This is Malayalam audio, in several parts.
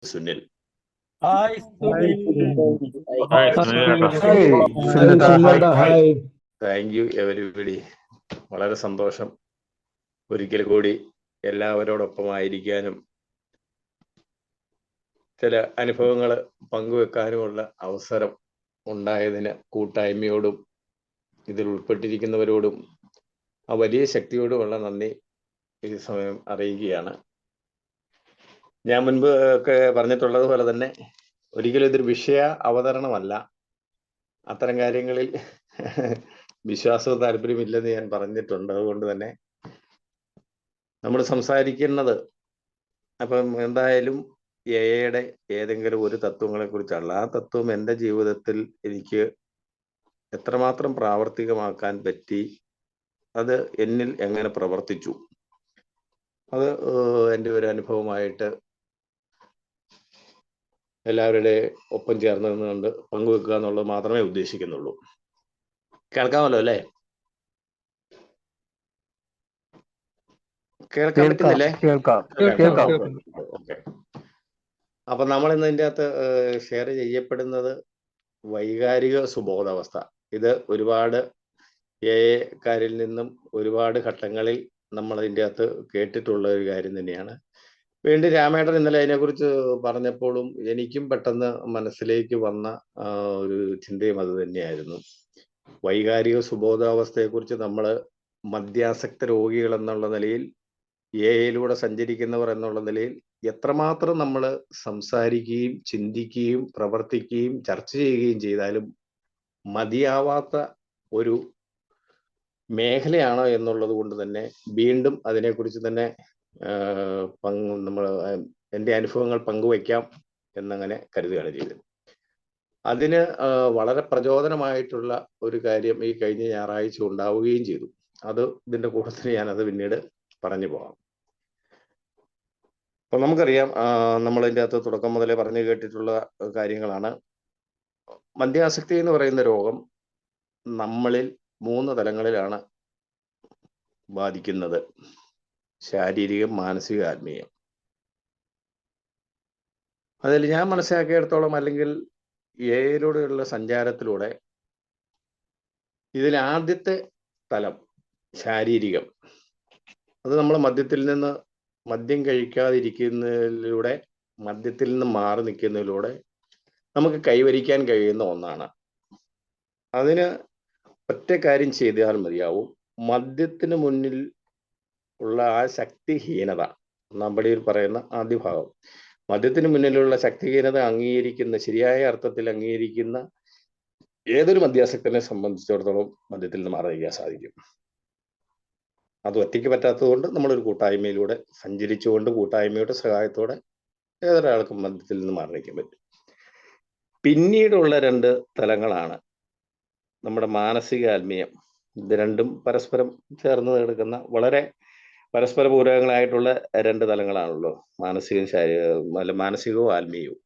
Sunil. Hi thank you everybody. വളരെ സന്തോഷം ഒരിക്കൽ കൂടി എല്ലാവരോടൊപ്പമായിരിക്കാനും ചില അനുഭവങ്ങൾ പങ്കുവെക്കാനുമുള്ള അവസരം ഉണ്ടായതിന് കൂട്ടായ്മയോടും ഇതിൽ ഉൾപ്പെട്ടിരിക്കുന്നവരോടും ആ വലിയ ശക്തിയോടുമുള്ള നന്ദി ഈ സമയം അറിയിക്കുകയാണ്. ഞാൻ മുൻപ് ഒക്കെ പറഞ്ഞിട്ടുള്ളത് പോലെ തന്നെ ഒരിക്കലും ഇതൊരു വിഷയ അവതരണമല്ല. അത്തരം കാര്യങ്ങളിൽ വിശ്വാസവും താല്പര്യമില്ലെന്ന് ഞാൻ പറഞ്ഞിട്ടുണ്ട്. അതുകൊണ്ട് തന്നെ നമ്മൾ സംസാരിക്കുന്നത് അപ്പം എന്തായാലും എയുടെ ഏതെങ്കിലും ഒരു തത്വങ്ങളെ കുറിച്ചല്ല. ആ തത്വം എൻ്റെ ജീവിതത്തിൽ എനിക്ക് എത്രമാത്രം പ്രാവർത്തികമാക്കാൻ പറ്റി, അത് എന്നിൽ എങ്ങനെ പ്രവർത്തിച്ചു, അത് എൻ്റെ ഒരു അനുഭവമായിട്ട് എല്ലാവരുടെ ഒപ്പം ചേർന്ന് നിന്നുകൊണ്ട് പങ്കുവെക്കുക എന്നുള്ളത് മാത്രമേ ഉദ്ദേശിക്കുന്നുള്ളൂ. കേൾക്കാമല്ലോ അല്ലേ? കേൾക്കാൻ പറ്റുന്നില്ലേ? ഓക്കെ. അപ്പൊ നമ്മൾ ഇന്ന് ഇതിൻ്റെ അകത്ത് ഷെയർ ചെയ്യപ്പെടുന്നത് വൈകാരിക സുബോധാവസ്ഥ. ഇത് ഒരുപാട് കാരിൽ നിന്നും ഒരുപാട് ഘട്ടങ്ങളിൽ നമ്മൾ ഇതിൻ്റെ അകത്ത് കേട്ടിട്ടുള്ള ഒരു കാര്യം തന്നെയാണ്. വീണ്ടും രാമേട്ടൻ ഇന്നലെ അതിനെക്കുറിച്ച് പറഞ്ഞപ്പോഴും എനിക്കും പെട്ടെന്ന് മനസ്സിലേക്ക് വന്ന ഒരു ചിന്തയും അത് തന്നെയായിരുന്നു. വൈകാരിക സുബോധാവസ്ഥയെക്കുറിച്ച് നമ്മൾ മദ്യാസക്ത രോഗികൾ എന്നുള്ള നിലയിൽ, എയിലൂടെ സഞ്ചരിക്കുന്നവർ എന്നുള്ള നിലയിൽ എത്രമാത്രം നമ്മൾ സംസാരിക്കുകയും ചിന്തിക്കുകയും പ്രവർത്തിക്കുകയും ചർച്ച ചെയ്യുകയും ചെയ്താലും മതിയാവാത്ത ഒരു മേഖലയാണോ എന്നുള്ളത് കൊണ്ട് തന്നെ വീണ്ടും അതിനെക്കുറിച്ച് തന്നെ നമ്മൾ എൻ്റെ അനുഭവങ്ങൾ പങ്കുവയ്ക്കാം എന്നങ്ങനെ കരുതുകയാണ് ചെയ്തത്. അതിന് വളരെ പ്രചോദനമായിട്ടുള്ള ഒരു കാര്യം ഈ കഴിഞ്ഞ ഞായറാഴ്ച ഉണ്ടാവുകയും ചെയ്തു. അത് ഇതിൻ്റെ കൂട്ടത്തിൽ ഞാനത് പിന്നീട് പറഞ്ഞു പോകാം. അപ്പം നമുക്കറിയാം, നമ്മളിതിൻ്റെ അകത്ത് തുടക്കം മുതലേ പറഞ്ഞു കേട്ടിട്ടുള്ള കാര്യങ്ങളാണ്. മദ്യാസക്തി എന്ന് പറയുന്ന രോഗം നമ്മളിൽ 3 തലങ്ങളിലാണ് ബാധിക്കുന്നത്: ശാരീരികം, മാനസിക, ആത്മീയം. അതിൽ ഞാൻ മനസ്സിലാക്കിയിടത്തോളം, അല്ലെങ്കിൽ എയിലൂടെയുള്ള സഞ്ചാരത്തിലൂടെ ഇതിൽ ആദ്യത്തെ തലം ശാരീരികം, അത് നമ്മൾ മദ്യം കഴിക്കാതിരിക്കുന്നതിലൂടെ, മദ്യത്തിൽ നിന്ന് മാറി നിൽക്കുന്നതിലൂടെ നമുക്ക് കൈവരിക്കാൻ കഴിയുന്ന ഒന്നാണ്. അതിന് ഒറ്റ കാര്യം ചെയ്താൽ മതിയാവും: മദ്യത്തിന് മുന്നിൽ ഉള്ള ആ ശക്തിഹീനത, നമ്മളിൽ പറയുന്ന ആദ്യ ഭാഗം, മദ്യത്തിന് മുന്നിലുള്ള ശക്തിഹീനത അംഗീകരിക്കുന്ന, ശരിയായ അർത്ഥത്തിൽ അംഗീകരിക്കുന്ന ഏതൊരു മദ്യാസക്തനെ സംബന്ധിച്ചിടത്തോളം മദ്യത്തിൽ നിന്ന് മാറി നിൽക്കാൻ സാധിക്കും. അത് ഒറ്റയ്ക്ക് പറ്റാത്തത് കൊണ്ട് നമ്മളൊരു കൂട്ടായ്മയിലൂടെ സഞ്ചരിച്ചുകൊണ്ട്, കൂട്ടായ്മയുടെ സഹായത്തോടെ ഏതൊരാൾക്കും മദ്യത്തിൽ നിന്ന് മാറി നിൽക്കാൻ പറ്റും. പിന്നീടുള്ള 2 തലങ്ങളാണ് നമ്മുടെ മാനസിക, ആത്മീയം. ഇത് രണ്ടും പരസ്പരം ചേർന്ന് കിടക്കുന്ന, വളരെ പരസ്പര പൂരകങ്ങളായിട്ടുള്ള 2 തലങ്ങളാണല്ലോ മാനസികവും ആത്മീയവും.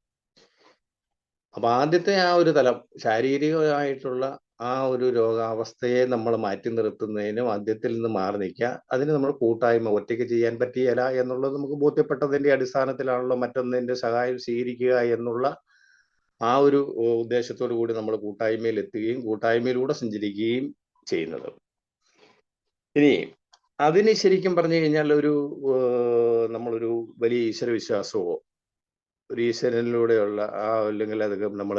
അപ്പൊ ആദ്യത്തെ ആ ഒരു തലം, ശാരീരികമായിട്ടുള്ള ആ ഒരു രോഗാവസ്ഥയെ നമ്മൾ മാറ്റി നിർത്തുന്നതിന് മദ്യത്തിൽ നിന്ന് മാറി നിൽക്കുക, അതിന് നമ്മൾ കൂട്ടായ്മ, ഒറ്റയ്ക്ക് ചെയ്യാൻ പറ്റിയല്ല എന്നുള്ളത് നമുക്ക് ബോധ്യപ്പെട്ടതിന്റെ അടിസ്ഥാനത്തിലാണല്ലോ മറ്റൊന്നിന്റെ സഹായം സ്വീകരിക്കുക എന്നുള്ള ആ ഒരു ഉദ്ദേശത്തോടു കൂടി നമ്മൾ കൂട്ടായ്മയിൽ എത്തുകയും കൂട്ടായ്മയിലൂടെ സഞ്ചരിക്കുകയും ചെയ്യുന്നത്. ഇനി അതിന് ശരിക്കും പറഞ്ഞു കഴിഞ്ഞാൽ നമ്മളൊരു വലിയ ഈശ്വര വിശ്വാസമോ, ഒരു ഈശ്വരനിലൂടെയുള്ള അല്ലെങ്കിൽ അതൊക്കെ നമ്മൾ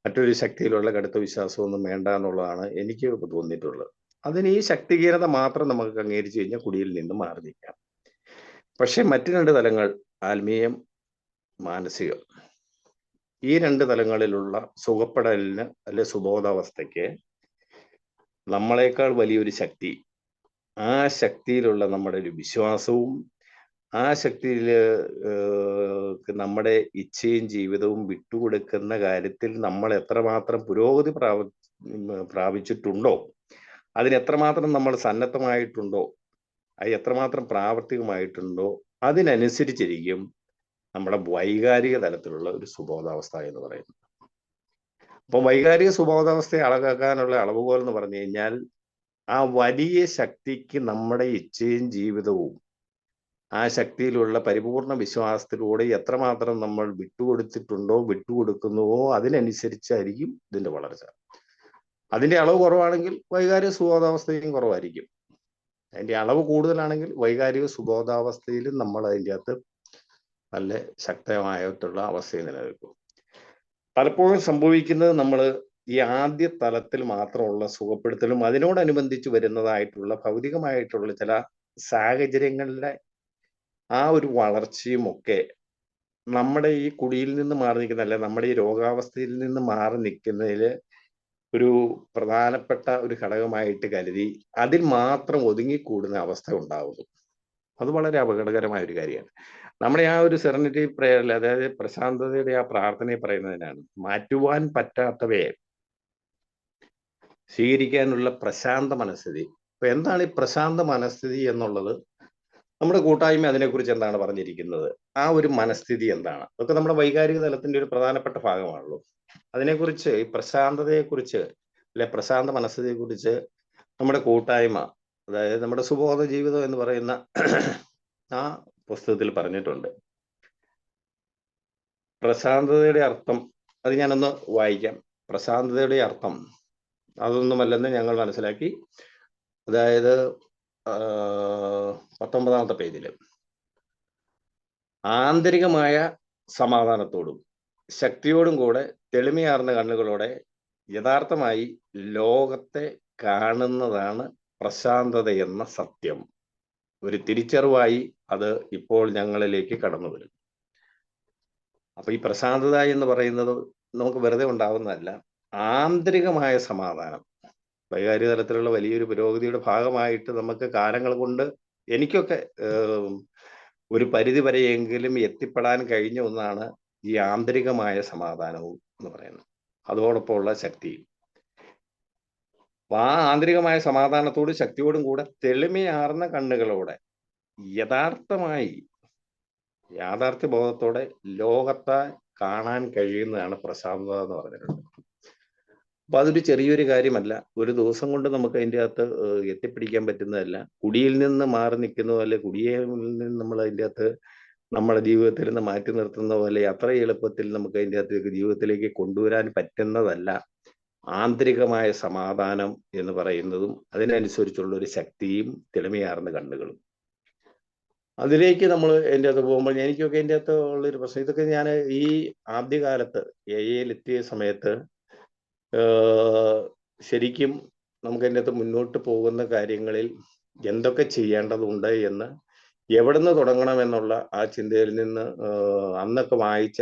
മറ്റൊരു ശക്തിയിലുള്ള കടുത്ത വിശ്വാസമൊന്നും വേണ്ട എന്നുള്ളതാണ് എനിക്ക് തോന്നിയിട്ടുള്ളത്. അതിന് ഈ ശക്തിഹീനത മാത്രം നമുക്ക് അംഗീകരിച്ചു കഴിഞ്ഞാൽ കുടിയിൽ നിന്ന് മാറി നിൽക്കാം. പക്ഷെ മറ്റു 2 തലങ്ങൾ, ആത്മീയം, മാനസികം, ഈ 2 തലങ്ങളിലുള്ള സുഖപ്പെടലിന് അല്ലെ സുബോധാവസ്ഥയ്ക്ക് നമ്മളെക്കാൾ വലിയൊരു ശക്തി, ആ ശക്തിയിലുള്ള നമ്മുടെ ഒരു വിശ്വാസവും, ആ ശക്തിയിൽ നമ്മുടെ ഇച്ഛയും ജീവിതവും വിട്ടുകൊടുക്കുന്ന കാര്യത്തിൽ നമ്മൾ എത്രമാത്രം പുരോഗതി പ്രാപിച്ചിട്ടുണ്ടോ, അതിനെത്രമാത്രം നമ്മൾ സന്നദ്ധമായിട്ടുണ്ടോ, അത് എത്രമാത്രം പ്രാവർത്തികമായിട്ടുണ്ടോ, അതിനനുസരിച്ചിരിക്കും നമ്മുടെ വൈകാരിക തലത്തിലുള്ള ഒരു സുബോധാവസ്ഥ എന്ന് പറയുന്നത്. അപ്പം വൈകാരിക സുബോധാവസ്ഥയെ അളകാക്കാനുള്ള അളവുകോൽ എന്ന് പറഞ്ഞു കഴിഞ്ഞാൽ, ആ വലിയ ശക്തിക്ക് നമ്മുടെ ഇച്ഛയും ജീവിതവും ആ ശക്തിയിലുള്ള പരിപൂർണ വിശ്വാസത്തിലൂടെ എത്രമാത്രം നമ്മൾ വിട്ടുകൊടുത്തിട്ടുണ്ടോ, വിട്ടുകൊടുക്കുന്നുവോ, അതിനനുസരിച്ചായിരിക്കും ഇതിന്റെ വളർച്ച. അതിന്റെ അളവ് കുറവാണെങ്കിൽ വൈകാരിക സുബോധാവസ്ഥയും കുറവായിരിക്കും. അതിന്റെ അളവ് കൂടുതലാണെങ്കിൽ വൈകാരിക സുബോധാവസ്ഥയിലും നമ്മൾ അതിൻ്റെ അകത്ത് നല്ല ശക്തമായിട്ടുള്ള അവസ്ഥയിൽ നിലനിൽക്കും. പലപ്പോഴും സംഭവിക്കുന്നത് നമ്മൾ ഈ ആദ്യ തലത്തിൽ മാത്രമുള്ള സുഖപ്പെടുത്തലും അതിനോടനുബന്ധിച്ച് വരുന്നതായിട്ടുള്ള ഭൗതികമായിട്ടുള്ള ചില സാഹചര്യങ്ങളുടെ ആ ഒരു വളർച്ചയും ഒക്കെ നമ്മുടെ ഈ കുടിയിൽ നിന്ന് മാറി നിൽക്കുന്ന, അല്ലെ നമ്മുടെ ഈ രോഗാവസ്ഥയിൽ നിന്ന് മാറി നിൽക്കുന്നതിൽ ഒരു പ്രധാനപ്പെട്ട ഒരു ഘടകമായിട്ട് കരുതി അതിൽ മാത്രം ഒതുങ്ങിക്കൂടുന്ന അവസ്ഥ ഉണ്ടാവുന്നു. അത് വളരെ അപകടകരമായ ഒരു കാര്യമാണ്. നമ്മുടെ ആ ഒരു സെറനിറ്റി പ്രേയറിൽ, അതായത് പ്രശാന്തതയുടെ ആ പ്രാർത്ഥനയെ പറയുന്നതിനാണ് മാറ്റുവാൻ പറ്റാത്തവയെ സ്വീകരിക്കാനുള്ള പ്രശാന്ത മനസ്ഥിതി. അപ്പൊ എന്താണ് ഈ പ്രശാന്ത മനസ്ഥിതി എന്നുള്ളത്? നമ്മുടെ കൂട്ടായ്മ അതിനെക്കുറിച്ച് എന്താണ് പറഞ്ഞിരിക്കുന്നത്? ആ ഒരു മനസ്ഥിതി എന്താണ്? അതൊക്കെ നമ്മുടെ വൈകാരിക തലത്തിന്റെ ഒരു പ്രധാനപ്പെട്ട ഭാഗമാണല്ലോ. അതിനെക്കുറിച്ച്, ഈ പ്രശാന്തതയെക്കുറിച്ച് അല്ലെ പ്രശാന്ത മനസ്ഥിതിയെക്കുറിച്ച് നമ്മുടെ കൂട്ടായ്മ, അതായത് നമ്മുടെ സുബോധ ജീവിതം എന്ന് പറയുന്ന ആ പുസ്തകത്തിൽ പറഞ്ഞിട്ടുണ്ട്. പ്രശാന്തതയുടെ അർത്ഥം അത് ഞാനൊന്ന് വായിക്കാം. പ്രശാന്തതയുടെ അർത്ഥം അതൊന്നുമല്ലെന്ന് ഞങ്ങൾ മനസ്സിലാക്കി. അതായത് 19ാമത്തെ പേജില് ആന്തരികമായ സമാധാനത്തോടും ശക്തിയോടും കൂടെ തെളിമയാർന്ന കണ്ണുകളോടെ യഥാർത്ഥമായി ലോകത്തെ കാണുന്നതാണ് പ്രശാന്തത എന്ന സത്യം. ഒരു തിരിച്ചറിവായി അത് ഇപ്പോൾ ഞങ്ങളിലേക്ക് കടന്നു വരും. അപ്പൊ ഈ പ്രശാന്തത എന്ന് പറയുന്നത് നമുക്ക് വെറുതെ ഉണ്ടാവുന്നതല്ല. ആന്തരികമായ സമാധാനം, വൈകാരിക തലത്തിലുള്ള വലിയൊരു പുരോഗതിയുടെ ഭാഗമായിട്ട് നമുക്ക് കാലങ്ങൾ കൊണ്ട് എനിക്കൊക്കെ ഒരു പരിധി വരെയെങ്കിലും എത്തിപ്പെടാൻ കഴിഞ്ഞ ഒന്നാണ് ഈ ആന്തരികമായ സമാധാനവും എന്ന് പറയുന്നത്, അതോടൊപ്പമുള്ള ശക്തിയും. അപ്പൊ ആ ആന്തരികമായ സമാധാനത്തോടും ശക്തിയോടും കൂടെ തെളിമയാർന്ന കണ്ണുകളോടെ യാഥാർത്ഥ്യ ബോധത്തോടെ ലോകത്തെ കാണാൻ കഴിയുന്നതാണ് പ്രശാന്തത എന്ന് പറഞ്ഞിട്ടുണ്ട്. അപ്പൊ അതൊരു ചെറിയൊരു കാര്യമല്ല. ഒരു ദിവസം കൊണ്ട് നമുക്ക് അതിൻ്റെ അകത്ത് എത്തിപ്പിടിക്കാൻ പറ്റുന്നതല്ല. കുടിയിൽ നിന്ന് മാറി നിൽക്കുന്ന പോലെ, കുടിയിൽ നിന്ന് നമ്മൾ അതിൻ്റെ അകത്ത് നമ്മുടെ ജീവിതത്തിൽ നിന്ന് മാറ്റി നിർത്തുന്ന പോലെ അത്ര എളുപ്പത്തിൽ നമുക്ക് അതിൻ്റെ അകത്തേക്ക് ജീവിതത്തിലേക്ക് കൊണ്ടുവരാൻ പറ്റുന്നതല്ല ആന്തരികമായ സമാധാനം എന്ന് പറയുന്നതും അതിനനുസരിച്ചുള്ള ഒരു ശക്തിയും തെളിമയാർന്ന കണ്ണുകളും. അതിലേക്ക് നമ്മൾ എൻ്റെ അകത്ത് പോകുമ്പോൾ എനിക്കൊക്കെ എൻ്റെ അകത്ത് ഉള്ളൊരു പ്രശ്നം, ഇതൊക്കെ ഞാൻ ഈ ആദ്യകാലത്ത് എത്തിയ സമയത്ത് ശരിക്കും നമുക്ക് അതിൻ്റെ അകത്ത് മുന്നോട്ട് പോകുന്ന കാര്യങ്ങളിൽ എന്തൊക്കെ ചെയ്യേണ്ടതുണ്ട് എന്ന്, എവിടെ നിന്ന് തുടങ്ങണം എന്നുള്ള ആ ചിന്തയിൽ നിന്ന് അന്നൊക്കെ വായിച്ച,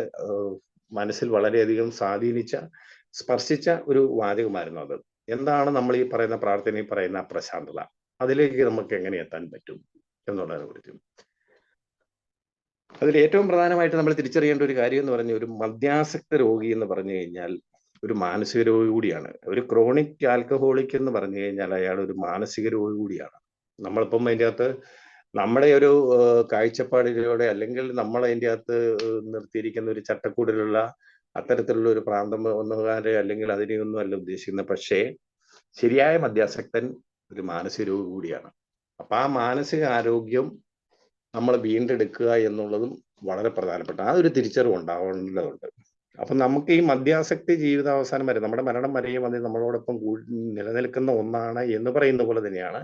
മനസ്സിൽ വളരെയധികം സ്പർശിച്ച ഒരു വാചകമായിരുന്നു അത്. എന്താണ് നമ്മൾ ഈ പറയുന്ന പ്രാർത്ഥനയിൽ പറയുന്ന പ്രശാന്തത, അതിലേക്ക് നമുക്ക് എങ്ങനെ എത്താൻ പറ്റും എന്നുള്ളതിനെ കുറിച്ചും. അതിൽ ഏറ്റവും പ്രധാനമായിട്ട് നമ്മൾ തിരിച്ചറിയേണ്ട ഒരു കാര്യം എന്ന് പറഞ്ഞ, ഒരു മദ്യാസക്ത രോഗി എന്ന് പറഞ്ഞു കഴിഞ്ഞാൽ ഒരു മാനസിക രോഗി കൂടിയാണ്. ഒരു ക്രോണിക് ആൽക്കഹോളിക് എന്ന് പറഞ്ഞു കഴിഞ്ഞാൽ അയാൾ ഒരു മാനസിക രോഗി കൂടിയാണ്. നമ്മളിപ്പം അതിൻ്റെ അകത്ത് നമ്മുടെ ഒരു കാഴ്ചപ്പാടിലൂടെ, അല്ലെങ്കിൽ നമ്മൾ അതിൻ്റെ അകത്ത് നിർത്തിയിരിക്കുന്ന ഒരു ചട്ടക്കൂടിലുള്ള അത്തരത്തിലുള്ള ഒരു പ്രാന്തകാരെ അല്ലെങ്കിൽ അതിനെയൊന്നും അല്ല ഉദ്ദേശിക്കുന്നത്. പക്ഷേ ശരിയായ മദ്യാസക്തൻ ഒരു മാനസിക രോഗി കൂടിയാണ്. അപ്പൊ ആ മാനസിക ആരോഗ്യം നമ്മൾ വീണ്ടെടുക്കുക എന്നുള്ളതും വളരെ പ്രധാനപ്പെട്ട ആ ഒരു തിരിച്ചറിവ് ഉണ്ടാവേണ്ടതുണ്ട്. അപ്പൊ നമുക്ക് ഈ മദ്യാസക്തി ജീവിതാവസാനം വരെ, നമ്മുടെ മരണം വരെയും അത് നമ്മളോടൊപ്പം നിലനിൽക്കുന്ന ഒന്നാണ് എന്ന് പറയുന്ന പോലെ തന്നെയാണ്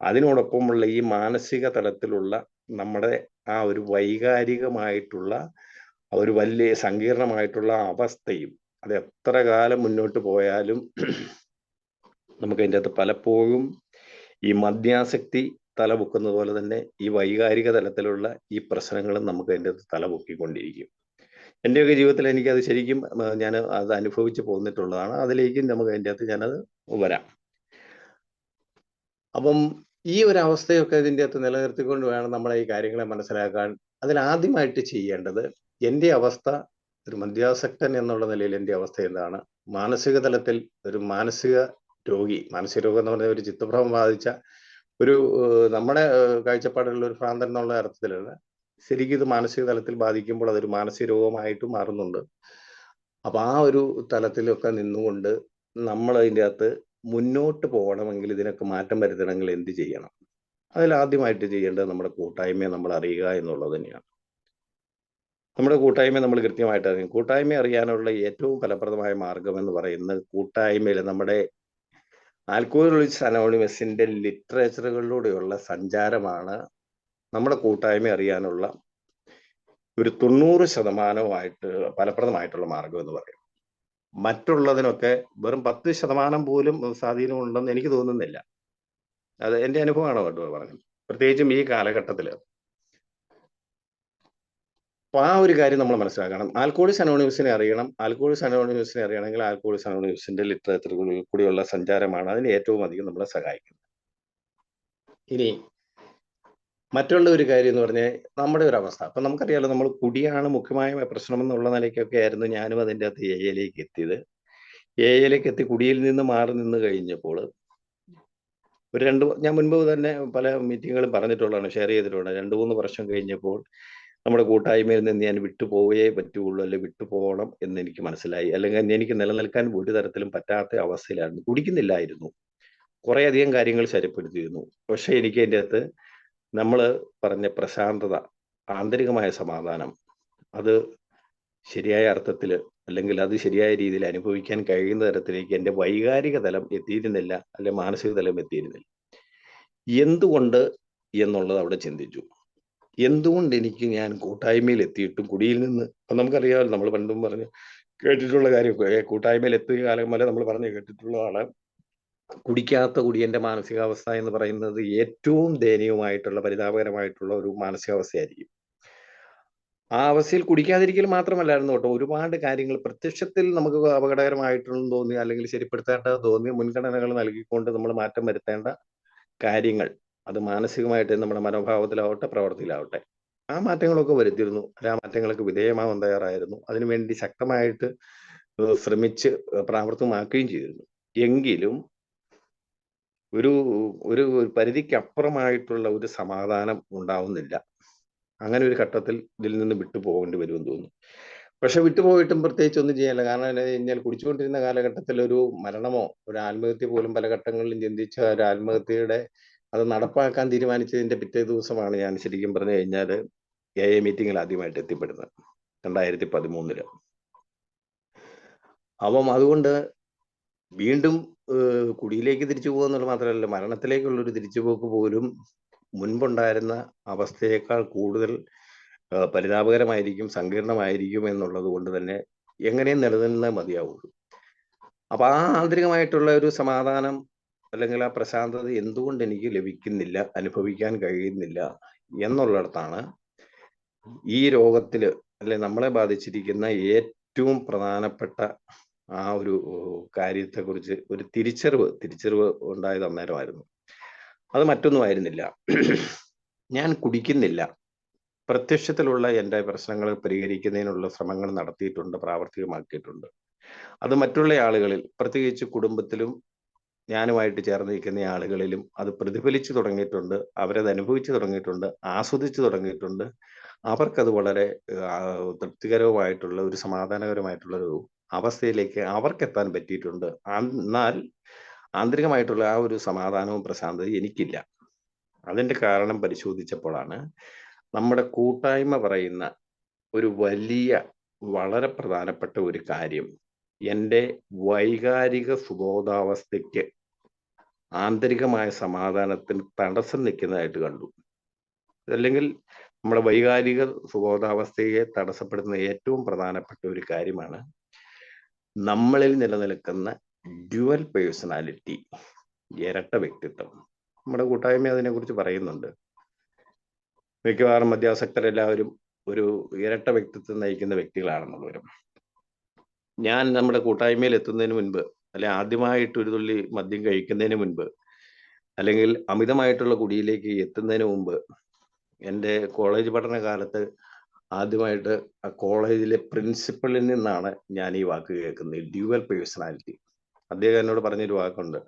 അതിനോടൊപ്പമുള്ള ഈ മാനസിക തലത്തിലുള്ള നമ്മുടെ ആ ഒരു വൈകാരികമായിട്ടുള്ള ഒരു വലിയ സങ്കീർണമായിട്ടുള്ള അവസ്ഥയും. അത് എത്ര കാലം മുന്നോട്ട് പോയാലും നമുക്ക് അതിൻ്റെ അകത്ത് പലപ്പോഴും ഈ മദ്യാസക്തി തലപൊക്കുന്നത് പോലെ തന്നെ ഈ വൈകാരിക തലത്തിലുള്ള ഈ പ്രശ്നങ്ങളും നമുക്ക് അതിൻ്റെ അകത്ത് തലപൊക്കിക്കൊണ്ടിരിക്കും. എൻ്റെയൊക്കെ ജീവിതത്തിൽ എനിക്കത് ശരിക്കും ഞാൻ അത് അനുഭവിച്ച് പോന്നിട്ടുള്ളതാണ്. അതിലേക്കും നമുക്ക് അതിൻ്റെ അകത്ത് ഞാനത് വരാം. അപ്പം ഈ ഒരു അവസ്ഥയൊക്കെ ഇതിൻ്റെ അകത്ത് നിലനിർത്തിക്കൊണ്ട് വേണം നമ്മളെ ഈ കാര്യങ്ങളെ മനസ്സിലാക്കാൻ. അതിലാദ്യമായിട്ട് ചെയ്യേണ്ടത്, എൻ്റെ അവസ്ഥ, ഒരു മദ്യാസക്തൻ എന്നുള്ള നിലയിൽ എൻ്റെ അവസ്ഥ എന്താണ്, മാനസിക തലത്തിൽ ഒരു മാനസിക രോഗം എന്ന് പറഞ്ഞ ഒരു ചിത്തഭ്രമം ബാധിച്ച ഒരു നമ്മുടെ കാഴ്ചപ്പാടുള്ള ഒരു ഭ്രാന്തൻ എന്നുള്ള അർത്ഥത്തിലല്ല, ശരിക്കും ഇത് മാനസിക തലത്തിൽ ബാധിക്കുമ്പോൾ അതൊരു മാനസിക രോഗമായിട്ട് മാറുന്നുണ്ട്. അപ്പൊ ആ ഒരു തലത്തിലൊക്കെ നിന്നുകൊണ്ട് നമ്മൾ അതിൻ്റെ അകത്ത് മുന്നോട്ട് പോകണമെങ്കിൽ, ഇതിനൊക്കെ മാറ്റം വരുത്തണമെങ്കിൽ എന്ത് ചെയ്യണം? അതിലാദ്യമായിട്ട് ചെയ്യേണ്ടത് നമ്മുടെ കൂട്ടായ്മയെ നമ്മൾ അറിയുക എന്നുള്ളത് തന്നെയാണ്. നമ്മുടെ കൂട്ടായ്മയെ നമ്മൾ കൃത്യമായിട്ട് അറിയും. കൂട്ടായ്മ അറിയാനുള്ള ഏറ്റവും ഫലപ്രദമായ മാർഗം എന്ന് പറയുന്നത് കൂട്ടായ്മയിൽ നമ്മുടെ ആൽക്കഹോളിക്സ് അനോണിമസിന്റെ ലിറ്ററേച്ചറുകളിലൂടെയുള്ള സഞ്ചാരമാണ് നമ്മുടെ കൂട്ടായ്മ അറിയാനുള്ള ഒരു 90% ഫലപ്രദമായിട്ടുള്ള മാർഗം എന്ന് പറയും. മറ്റുള്ളതിനൊക്കെ വെറും 10% പോലും സ്വാധീനമുണ്ടെന്ന് എനിക്ക് തോന്നുന്നില്ല. അത് എൻ്റെ അനുഭവമാണ് കേട്ടോ പറഞ്ഞത്. പ്രത്യേകിച്ചും ഈ കാലഘട്ടത്തിൽ. അപ്പൊ ആ ഒരു കാര്യം നമ്മൾ മനസ്സിലാക്കണം. ആൽക്കഹോളിക്സ് അനോണിമസിനെ അറിയണം. ആൽക്കഹോളിക്സ് അനോണിമസിനെ അറിയണമെങ്കിൽ ആൽക്കഹോളിക്സ് അനോണിമസിന്റെ ലിറ്ററേച്ചറുകളിൽ കൂടിയുള്ള സഞ്ചാരമാണ് അതിന് ഏറ്റവും അധികം നമ്മളെ സഹായിക്കുന്നത്. ഇനി മറ്റുള്ള ഒരു കാര്യം എന്ന് പറഞ്ഞാൽ നമ്മുടെ ഒരു അവസ്ഥ. അപ്പൊ നമുക്കറിയാലോ, നമ്മൾ കുടിയാണ് മുഖ്യമായ പ്രശ്നം എന്നുള്ള നിലയ്ക്കൊക്കെ ആയിരുന്നു ഞാനും അതിൻ്റെ അകത്ത് എയിലേക്ക് എത്തിയത്. എയിലേക്ക് എത്തി കുടിയിൽ നിന്ന് മാറി നിന്ന് കഴിഞ്ഞപ്പോൾ ഞാൻ മുൻപ് തന്നെ പല മീറ്റിങ്ങുകളും പറഞ്ഞിട്ടുള്ളതാണ്, ഷെയർ ചെയ്തിട്ടുള്ളത്. 2-3 വർഷം കഴിഞ്ഞപ്പോൾ നമ്മുടെ കൂട്ടായ്മയിൽ നിന്ന് ഞാൻ വിട്ടുപോയേ പറ്റുള്ളൂ, അല്ലെങ്കിൽ വിട്ടുപോകണം എന്ന് എനിക്ക് മനസ്സിലായി. അല്ലെങ്കിൽ എനിക്ക് നിലനിൽക്കാൻ ഒരു തരത്തിലും പറ്റാത്ത അവസ്ഥയിലായിരുന്നു. കുടിക്കുന്നില്ലായിരുന്നു, കുറേയധികം കാര്യങ്ങൾ ശരിപ്പെടുത്തിയിരുന്നു. പക്ഷെ എനിക്ക് അതിൻ്റെ അകത്ത് നമ്മൾ പറഞ്ഞ പ്രശാന്തത, ആന്തരികമായ സമാധാനം, അത് ശരിയായ അർത്ഥത്തിൽ അല്ലെങ്കിൽ അത് ശരിയായ രീതിയിൽ അനുഭവിക്കാൻ കഴിയുന്ന തരത്തിലേക്ക് എൻ്റെ വൈകാരിക തലം എത്തിയിരുന്നില്ല, അല്ലെ മാനസിക തലം എത്തിയിരുന്നില്ല. എന്തുകൊണ്ട് എന്നുള്ളത് അവിടെ ചിന്തിച്ചു. എന്തുകൊണ്ട് ഞാൻ കൂട്ടായ്മയിൽ എത്തിയിട്ടും കുടിയിൽ നിന്ന്, നമുക്കറിയാമല്ലോ, നമ്മൾ പണ്ടും പറഞ്ഞ് കേട്ടിട്ടുള്ള കാര്യം, കൂട്ടായ്മയിൽ എത്തിയ കാലം വരെ നമ്മൾ പറഞ്ഞു കേട്ടിട്ടുള്ളതാണ്. കുടിക്കാത്ത കുടിയന്റെ മാനസികാവസ്ഥ എന്ന് പറയുന്നത് ഏറ്റവും ദയനീയമായിട്ടുള്ള, പരിതാപകരമായിട്ടുള്ള ഒരു മാനസികാവസ്ഥയായിരിക്കും. ആ അവസ്ഥയിൽ കുടിക്കാതിരിക്കൽ മാത്രമല്ലായിരുന്നു കേട്ടോ, ഒരുപാട് കാര്യങ്ങൾ പ്രത്യക്ഷത്തിൽ നമുക്ക് അപകടകരമായിട്ടുണ്ടെന്ന് തോന്നി, അല്ലെങ്കിൽ ശരിപ്പെടുത്തേണ്ടത് തോന്നി മുൻഗണനകൾ നൽകിക്കൊണ്ട് നമ്മൾ മാറ്റം വരുത്തേണ്ട കാര്യങ്ങൾ, അത് മാനസികമായിട്ട് നമ്മുടെ മനോഭാവത്തിലാവട്ടെ പ്രവൃത്തിയിലാവട്ടെ, ആ മാറ്റങ്ങളൊക്കെ വരുത്തിയിരുന്നു. ആ മാറ്റങ്ങൾക്ക് വിധേയമാവാൻ തയ്യാറായിരുന്നു. അതിനുവേണ്ടി ശക്തമായിട്ട് ശ്രമിച്ച് പ്രാവർത്തികമാക്കുകയും ചെയ്തിരുന്നു. എങ്കിലും ഒരു ഒരു പരിധിക്കപ്പുറമായിട്ടുള്ള ഒരു സമാധാനം ഉണ്ടാവുന്നില്ല. അങ്ങനെ ഒരു ഘട്ടത്തിൽ ഇതിൽ നിന്ന് വിട്ടുപോകേണ്ടി വരുമെന്ന് തോന്നുന്നു. പക്ഷെ വിട്ടുപോയിട്ടും പ്രത്യേകിച്ച് ഒന്നും ചെയ്യാനില്ല. കാരണം എന്താ കഴിഞ്ഞാൽ, കുടിച്ചുകൊണ്ടിരുന്ന കാലഘട്ടത്തിൽ ഒരു മരണമോ ഒരു ആത്മഹത്യ പോലും പല ഘട്ടങ്ങളിലും ചിന്തിച്ച ഒരു ആത്മഹത്യയുടെ അത് നടപ്പാക്കാൻ തീരുമാനിച്ചതിന്റെ പിറ്റേ ദിവസമാണ് ഞാൻ ശരിക്കും പറഞ്ഞു കഴിഞ്ഞാൽ AA മീറ്റിങ്ങിൽ ആദ്യമായിട്ട് എത്തിപ്പെടുന്നത്, 2013. അപ്പം അതുകൊണ്ട് വീണ്ടും കുടിയിലേക്ക് തിരിച്ചു പോകുക എന്നുള്ളത് മാത്രമല്ല, മരണത്തിലേക്കുള്ളൊരു തിരിച്ചുപോക്ക് പോലും മുൻപുണ്ടായിരുന്ന അവസ്ഥയേക്കാൾ കൂടുതൽ പരിതാപകരമായിരിക്കും, സങ്കീർണമായിരിക്കും എന്നുള്ളത് കൊണ്ട് തന്നെ എങ്ങനെയും നിലനിന്നേ മതിയാവുള്ളൂ. അപ്പൊ ആ ആന്തരികമായിട്ടുള്ള ഒരു സമാധാനം അല്ലെങ്കിൽ ആ പ്രശാന്തത എന്തുകൊണ്ട് എനിക്ക് ലഭിക്കുന്നില്ല, അനുഭവിക്കാൻ കഴിയുന്നില്ല എന്നുള്ളിടത്താണ് ഈ രോഗത്തില് അല്ലെ നമ്മളെ ബാധിച്ചിരിക്കുന്ന ഏറ്റവും പ്രധാനപ്പെട്ട ആ ഒരു കാര്യത്തെക്കുറിച്ച് ഒരു തിരിച്ചറിവ് ഉണ്ടായത് അന്നേരമായിരുന്നു. അത് മറ്റൊന്നും ആയിരുന്നില്ല. ഞാൻ കുടിക്കുന്നില്ല, പ്രത്യക്ഷത്തിലുള്ള എൻ്റെ പ്രശ്നങ്ങൾ പരിഹരിക്കുന്നതിനുള്ള ശ്രമങ്ങൾ നടത്തിയിട്ടുണ്ട്, പ്രാവർത്തികമാക്കിയിട്ടുണ്ട്. അത് മറ്റുള്ള ആളുകളിൽ, പ്രത്യേകിച്ച് കുടുംബത്തിലും ഞാനുമായിട്ട് ചേർന്ന് നിൽക്കുന്ന ആളുകളിലും അത് പ്രതിഫലിച്ചു തുടങ്ങിയിട്ടുണ്ട്. അവരത് അനുഭവിച്ചു തുടങ്ങിയിട്ടുണ്ട്, ആസ്വദിച്ചു തുടങ്ങിയിട്ടുണ്ട്. അവർക്കത് വളരെ തൃപ്തികരവുമായിട്ടുള്ള ഒരു സമാധാനകരമായിട്ടുള്ള ഒരു അവസ്ഥയിലേക്ക് അവർക്കെത്താൻ പറ്റിയിട്ടുണ്ട്. എന്നാൽ ആന്തരികമായിട്ടുള്ള ആ ഒരു സമാധാനവും പ്രശാന്തതയും എനിക്കില്ല. അതിൻ്റെ കാരണം പരിശോധിച്ചപ്പോഴാണ് നമ്മുടെ കൂട്ടായ്മ പറയുന്ന ഒരു വലിയ, വളരെ പ്രധാനപ്പെട്ട ഒരു കാര്യം എൻ്റെ വൈകാരിക സുബോധാവസ്ഥയ്ക്ക്, ആന്തരികമായ സമാധാനത്തിന് തടസ്സം നിൽക്കുന്നതായിട്ട് കണ്ടു. അല്ലെങ്കിൽ നമ്മുടെ വൈകാരിക സുബോധാവസ്ഥയെ തടസ്സപ്പെടുത്തുന്ന ഏറ്റവും പ്രധാനപ്പെട്ട ഒരു കാര്യമാണ് നമ്മളിൽ നിലനിൽക്കുന്ന ഡ്യുവൽ പേഴ്സണാലിറ്റി, ഇരട്ട വ്യക്തിത്വം. നമ്മുടെ കൂട്ടായ്മ അതിനെക്കുറിച്ച് പറയുന്നുണ്ട്. മിക്കവാറും മദ്യാസക്തരെല്ലാവരും ഒരു ഇരട്ട വ്യക്തിത്വം നയിക്കുന്ന വ്യക്തികളാണെന്നുള്ളവരും. ഞാൻ നമ്മുടെ കൂട്ടായ്മയിൽ എത്തുന്നതിന് മുൻപ്, അല്ലെ ആദ്യമായിട്ട് ഒരു തുള്ളി മദ്യം കഴിക്കുന്നതിന് മുൻപ്, അല്ലെങ്കിൽ അമിതമായിട്ടുള്ള കുടിയിലേക്ക് എത്തുന്നതിന് മുമ്പ്, എൻ്റെ കോളേജ് പഠനകാലത്ത് ആദ്യമായിട്ട് ആ കോളേജിലെ പ്രിൻസിപ്പളിൽ നിന്നാണ് ഞാൻ ഈ വാക്ക് കേൾക്കുന്നത്, ഡ്യുവൽ പേഴ്സണാലിറ്റി. അദ്ദേഹം എന്നോട് പറഞ്ഞൊരു വാക്കുണ്ട്.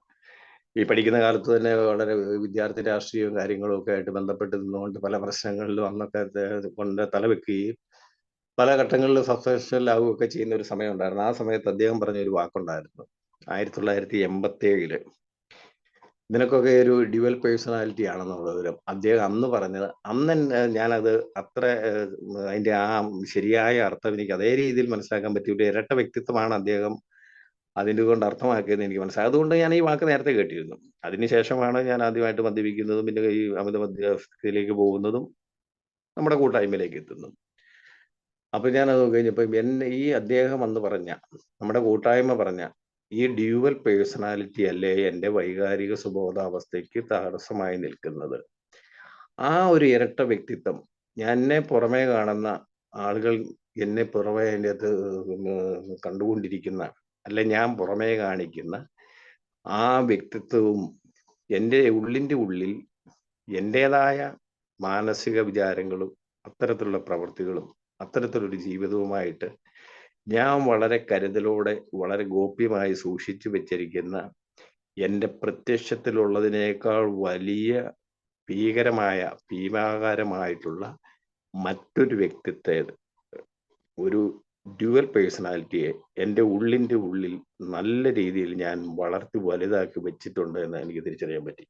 ഈ പഠിക്കുന്ന കാലത്ത് തന്നെ വളരെ വിദ്യാർത്ഥി രാഷ്ട്രീയവും കാര്യങ്ങളും ഒക്കെ ആയിട്ട് ബന്ധപ്പെട്ട് നിന്നുകൊണ്ട് പല പ്രശ്നങ്ങളിലും അന്നൊക്കെ കൊണ്ട് തലവെക്കുകയും പല ഘട്ടങ്ങളിലും സസ്പെൻഷനിലാവുകയൊക്കെ ചെയ്യുന്ന ഒരു സമയം ഉണ്ടായിരുന്നു. ആ സമയത്ത് അദ്ദേഹം പറഞ്ഞ ഒരു വാക്കുണ്ടായിരുന്നു, 1987 ഇതിനൊക്കെ ഒരു ഡ്യുവൽ പേഴ്സണാലിറ്റി ആണെന്നുള്ളത് അദ്ദേഹം അന്ന് പറഞ്ഞത്. അന്ന് ഞാനത് അത്ര അതിന്റെ ആ ശരിയായ അർത്ഥം എനിക്ക് അതേ രീതിയിൽ മനസ്സിലാക്കാൻ പറ്റി. ഒരു ഇരട്ട വ്യക്തിത്വമാണ് അദ്ദേഹം അതിൻ്റെ കൊണ്ട് അർത്ഥമാക്കിയെന്ന് എനിക്ക് മനസ്സിലായി. അതുകൊണ്ട് ഞാൻ ഈ വാക്ക് നേരത്തെ കേട്ടിരുന്നു. അതിനുശേഷമാണ് ഞാൻ ആദ്യമായിട്ട് മദ്യപിക്കുന്നതും പിന്നെ ഈ അമിത മദ്യത്തിലേക്ക് പോകുന്നതും നമ്മുടെ കൂട്ടായ്മയിലേക്ക് എത്തുന്നതും. അപ്പൊ ഞാനത് കഴിഞ്ഞപ്പോ ഈ അദ്ദേഹം അന്ന് പറഞ്ഞ, നമ്മുടെ കൂട്ടായ്മ പറഞ്ഞ ഈ ഡ്യുവൽ പേഴ്സണാലിറ്റി അല്ലേ എൻ്റെ വൈകാരിക സുബോധാവസ്ഥയ്ക്ക് തടസ്സമായി നിൽക്കുന്നത്. ആ ഒരു ഇരട്ട വ്യക്തിത്വം, എന്നെ പുറമേ കാണുന്ന ആളുകൾ എന്നെ പുറമേ അതിൻ്റെ അകത്ത് കണ്ടുകൊണ്ടിരിക്കുന്ന, അല്ലെ ഞാൻ പുറമേ കാണിക്കുന്ന ആ വ്യക്തിത്വവും എൻ്റെ ഉള്ളിൻ്റെ ഉള്ളിൽ എൻ്റെതായ മാനസിക വിചാരങ്ങളും അത്തരത്തിലുള്ള പ്രവൃത്തികളും അത്തരത്തിലൊരു ജീവിതവുമായിട്ട് ഞാൻ വളരെ കരുതലോടെ വളരെ ഗോപ്യമായി സൂക്ഷിച്ചു വെച്ചിരിക്കുന്ന എൻ്റെ പ്രത്യക്ഷത്തിലുള്ളതിനേക്കാൾ വലിയ ഭീമാകാരമായിട്ടുള്ള മറ്റൊരു വ്യക്തിത്വത്തെ, ഒരു ഡ്യുവൽ പേഴ്സണാലിറ്റിയെ എൻ്റെ ഉള്ളിൻ്റെ ഉള്ളിൽ നല്ല രീതിയിൽ ഞാൻ വളർത്തി വലുതാക്കി വെച്ചിട്ടുണ്ട് എന്ന് എനിക്ക് തിരിച്ചറിയാൻ പറ്റി.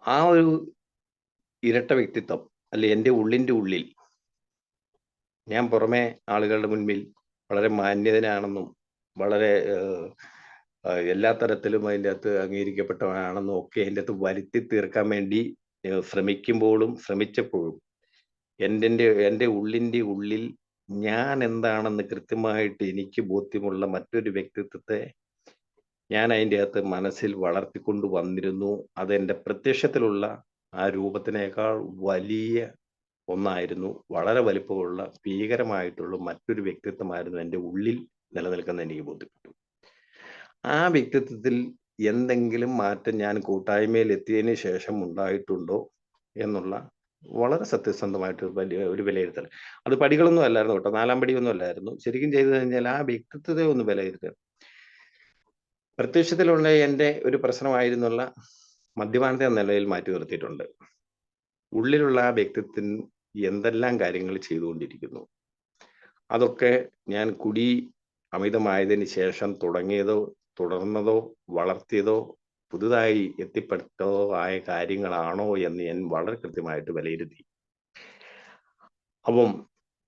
ആ ഒരു ഇരട്ട വ്യക്തിത്വം അല്ലെ എൻ്റെ ഉള്ളിൻ്റെ ഉള്ളിൽ ഞാൻ പുറമെ ആളുകളുടെ മുൻപിൽ വളരെ മാന്യതനാണെന്നും വളരെ എല്ലാ തരത്തിലും അതിൻ്റെ അകത്ത് അംഗീകരിക്കപ്പെട്ടവനാണെന്നും ഒക്കെ അതിൻ്റെ അകത്ത് വരുത്തി തീർക്കാൻ വേണ്ടി ശ്രമിച്ചപ്പോഴും എൻ്റെ ഉള്ളിൻ്റെ ഉള്ളിൽ ഞാൻ എന്താണെന്ന് കൃത്യമായിട്ട് എനിക്ക് ബോധ്യമുള്ള മറ്റൊരു വ്യക്തിത്വത്തെ ഞാൻ അതിൻ്റെ അകത്ത് മനസ്സിൽ വളർത്തിക്കൊണ്ട് വന്നിരുന്നു. അതെൻ്റെ പ്രത്യക്ഷത്തിലുള്ള ആ രൂപത്തിനേക്കാൾ വലിയ ഒന്നായിരുന്നു. വളരെ വലിപ്പമുള്ള ഭീകരമായിട്ടുള്ള മറ്റൊരു വ്യക്തിത്വമായിരുന്നു എൻ്റെ ഉള്ളിൽ നിലനിൽക്കുന്ന എനിക്ക് ബോധ്യപ്പെട്ടു. ആ വ്യക്തിത്വത്തിൽ എന്തെങ്കിലും മാറ്റം ഞാൻ കൂട്ടായ്മയിൽ എത്തിയതിന് ശേഷം ഉണ്ടായിട്ടുണ്ടോ എന്നുള്ള വളരെ സത്യസന്ധമായിട്ട് വലിയ ഒരു വിലയിരുത്തൽ. അത് പടികളൊന്നും അല്ലായിരുന്നു കേട്ടോ, 4-ാം പടിയൊന്നും അല്ലായിരുന്നു. ശരിക്കും ചെയ്തു കഴിഞ്ഞാൽ ആ വ്യക്തിത്വത്തെ ഒന്ന് വിലയിരുത്തുക. പ്രത്യക്ഷത്തിലുള്ള എൻ്റെ ഒരു പ്രശ്നമായിരുന്നുള്ള മദ്യപാനത്തെ നിലയിൽ മാറ്റി നിർത്തിയിട്ടുണ്ട്. ഉള്ളിലുള്ള ആ വ്യക്തിത്വത്തിന് എന്തെല്ലാം കാര്യങ്ങൾ ചെയ്തുകൊണ്ടിരിക്കുന്നു, അതൊക്കെ ഞാൻ കുടി അമിതമായതിന് ശേഷം തുടങ്ങിയതോ തുടർന്നതോ വളർത്തിയതോ പുതുതായി എത്തിപ്പെട്ടതോ ആയ കാര്യങ്ങളാണോ എന്ന് ഞാൻ വളരെ കൃത്യമായിട്ട് വിലയിരുത്തി. അപ്പം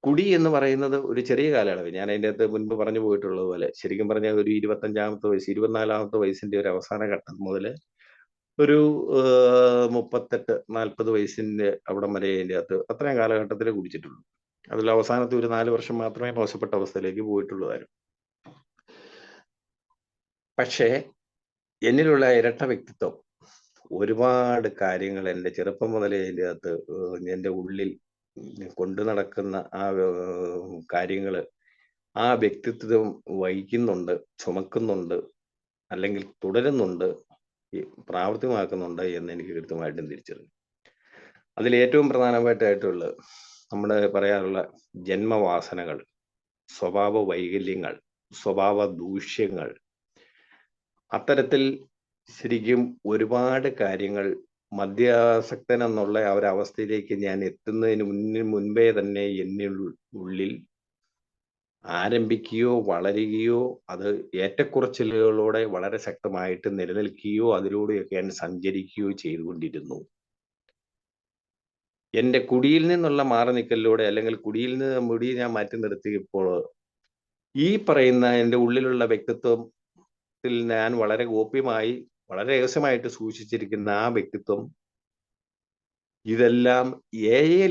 കുടി എന്ന് പറയുന്നത് ഒരു ചെറിയ കാലയളവ്, ഞാൻ അതിൻ്റെ അകത്ത് മുൻപ് പറഞ്ഞു പോയിട്ടുള്ളത് പോലെ ശരിക്കും പറഞ്ഞാൽ ഒരു 25-ാമത്തെ വയസ്സ് 24-ാമത്തെ വയസ്സിന്റെ ഒരു അവസാന ഘട്ടം മുതൽ ഒരു 38-40 വയസ്സിന്റെ അവിടം വരെ അതിൻ്റെ അകത്ത് അത്രയും കാലഘട്ടത്തിൽ കുടിച്ചിട്ടുള്ളൂ. അതിൽ അവസാനത്തെ ഒരു 4 വർഷം മാത്രമേ മോശപ്പെട്ട അവസ്ഥയിലേക്ക് പോയിട്ടുള്ളതായിരുന്നു. പക്ഷേ എന്നിലുള്ള ഇരട്ട വ്യക്തിത്വം ഒരുപാട് കാര്യങ്ങൾ എൻ്റെ ചെറുപ്പം മുതലേ അതിൻ്റെ അകത്ത് എൻ്റെ ഉള്ളിൽ കൊണ്ടു നടക്കുന്ന ആ കാര്യങ്ങൾ ആ വ്യക്തിത്വം വഹിക്കുന്നുണ്ട്, ചുമക്കുന്നുണ്ട്, അല്ലെങ്കിൽ തുടരുന്നുണ്ട്, പ്രാവർത്തികമാക്കുന്നുണ്ട് എന്ന് എനിക്ക് കൃത്യമായിട്ടും തിരിച്ചറിഞ്ഞു. അതിൽ ഏറ്റവും പ്രധാനമായിട്ടുള്ളത് നമ്മുടെ പറയാനുള്ള ജന്മവാസനകൾ, സ്വഭാവ വൈകല്യങ്ങൾ, സ്വഭാവ ദൂഷ്യങ്ങൾ, അത്തരത്തിൽ ശരിക്കും ഒരുപാട് കാര്യങ്ങൾ മദ്യാസക്തൻ എന്നുള്ള ആ ഒരു അവസ്ഥയിലേക്ക് ഞാൻ എത്തുന്നതിന് മുൻപേ തന്നെ എന്നിൽ ഉള്ളിൽ ആരംഭിക്കുകയോ വളരുകയോ അത് ഏറ്റക്കുറച്ചിലുകളോടെ വളരെ ശക്തമായിട്ട് നിലനിൽക്കുകയോ അതിലൂടെയൊക്കെ ഞാൻ സഞ്ചരിക്കുകയോ ചെയ്തുകൊണ്ടിരുന്നു. എൻ്റെ കുടിയിൽ നിന്നുള്ള മാറി നിൽക്കലിലൂടെ അല്ലെങ്കിൽ കുടിയിൽ നിന്ന് മുടി ഞാൻ മാറ്റി നിർത്തിയപ്പോൾ ഈ പറയുന്ന എൻ്റെ ഉള്ളിലുള്ള വ്യക്തിത്വത്തിൽ ഞാൻ വളരെ ഗോപ്യമായി വളരെ രഹസ്യമായിട്ട് സൂക്ഷിച്ചിരിക്കുന്ന ആ വ്യക്തിത്വം ഇതെല്ലാം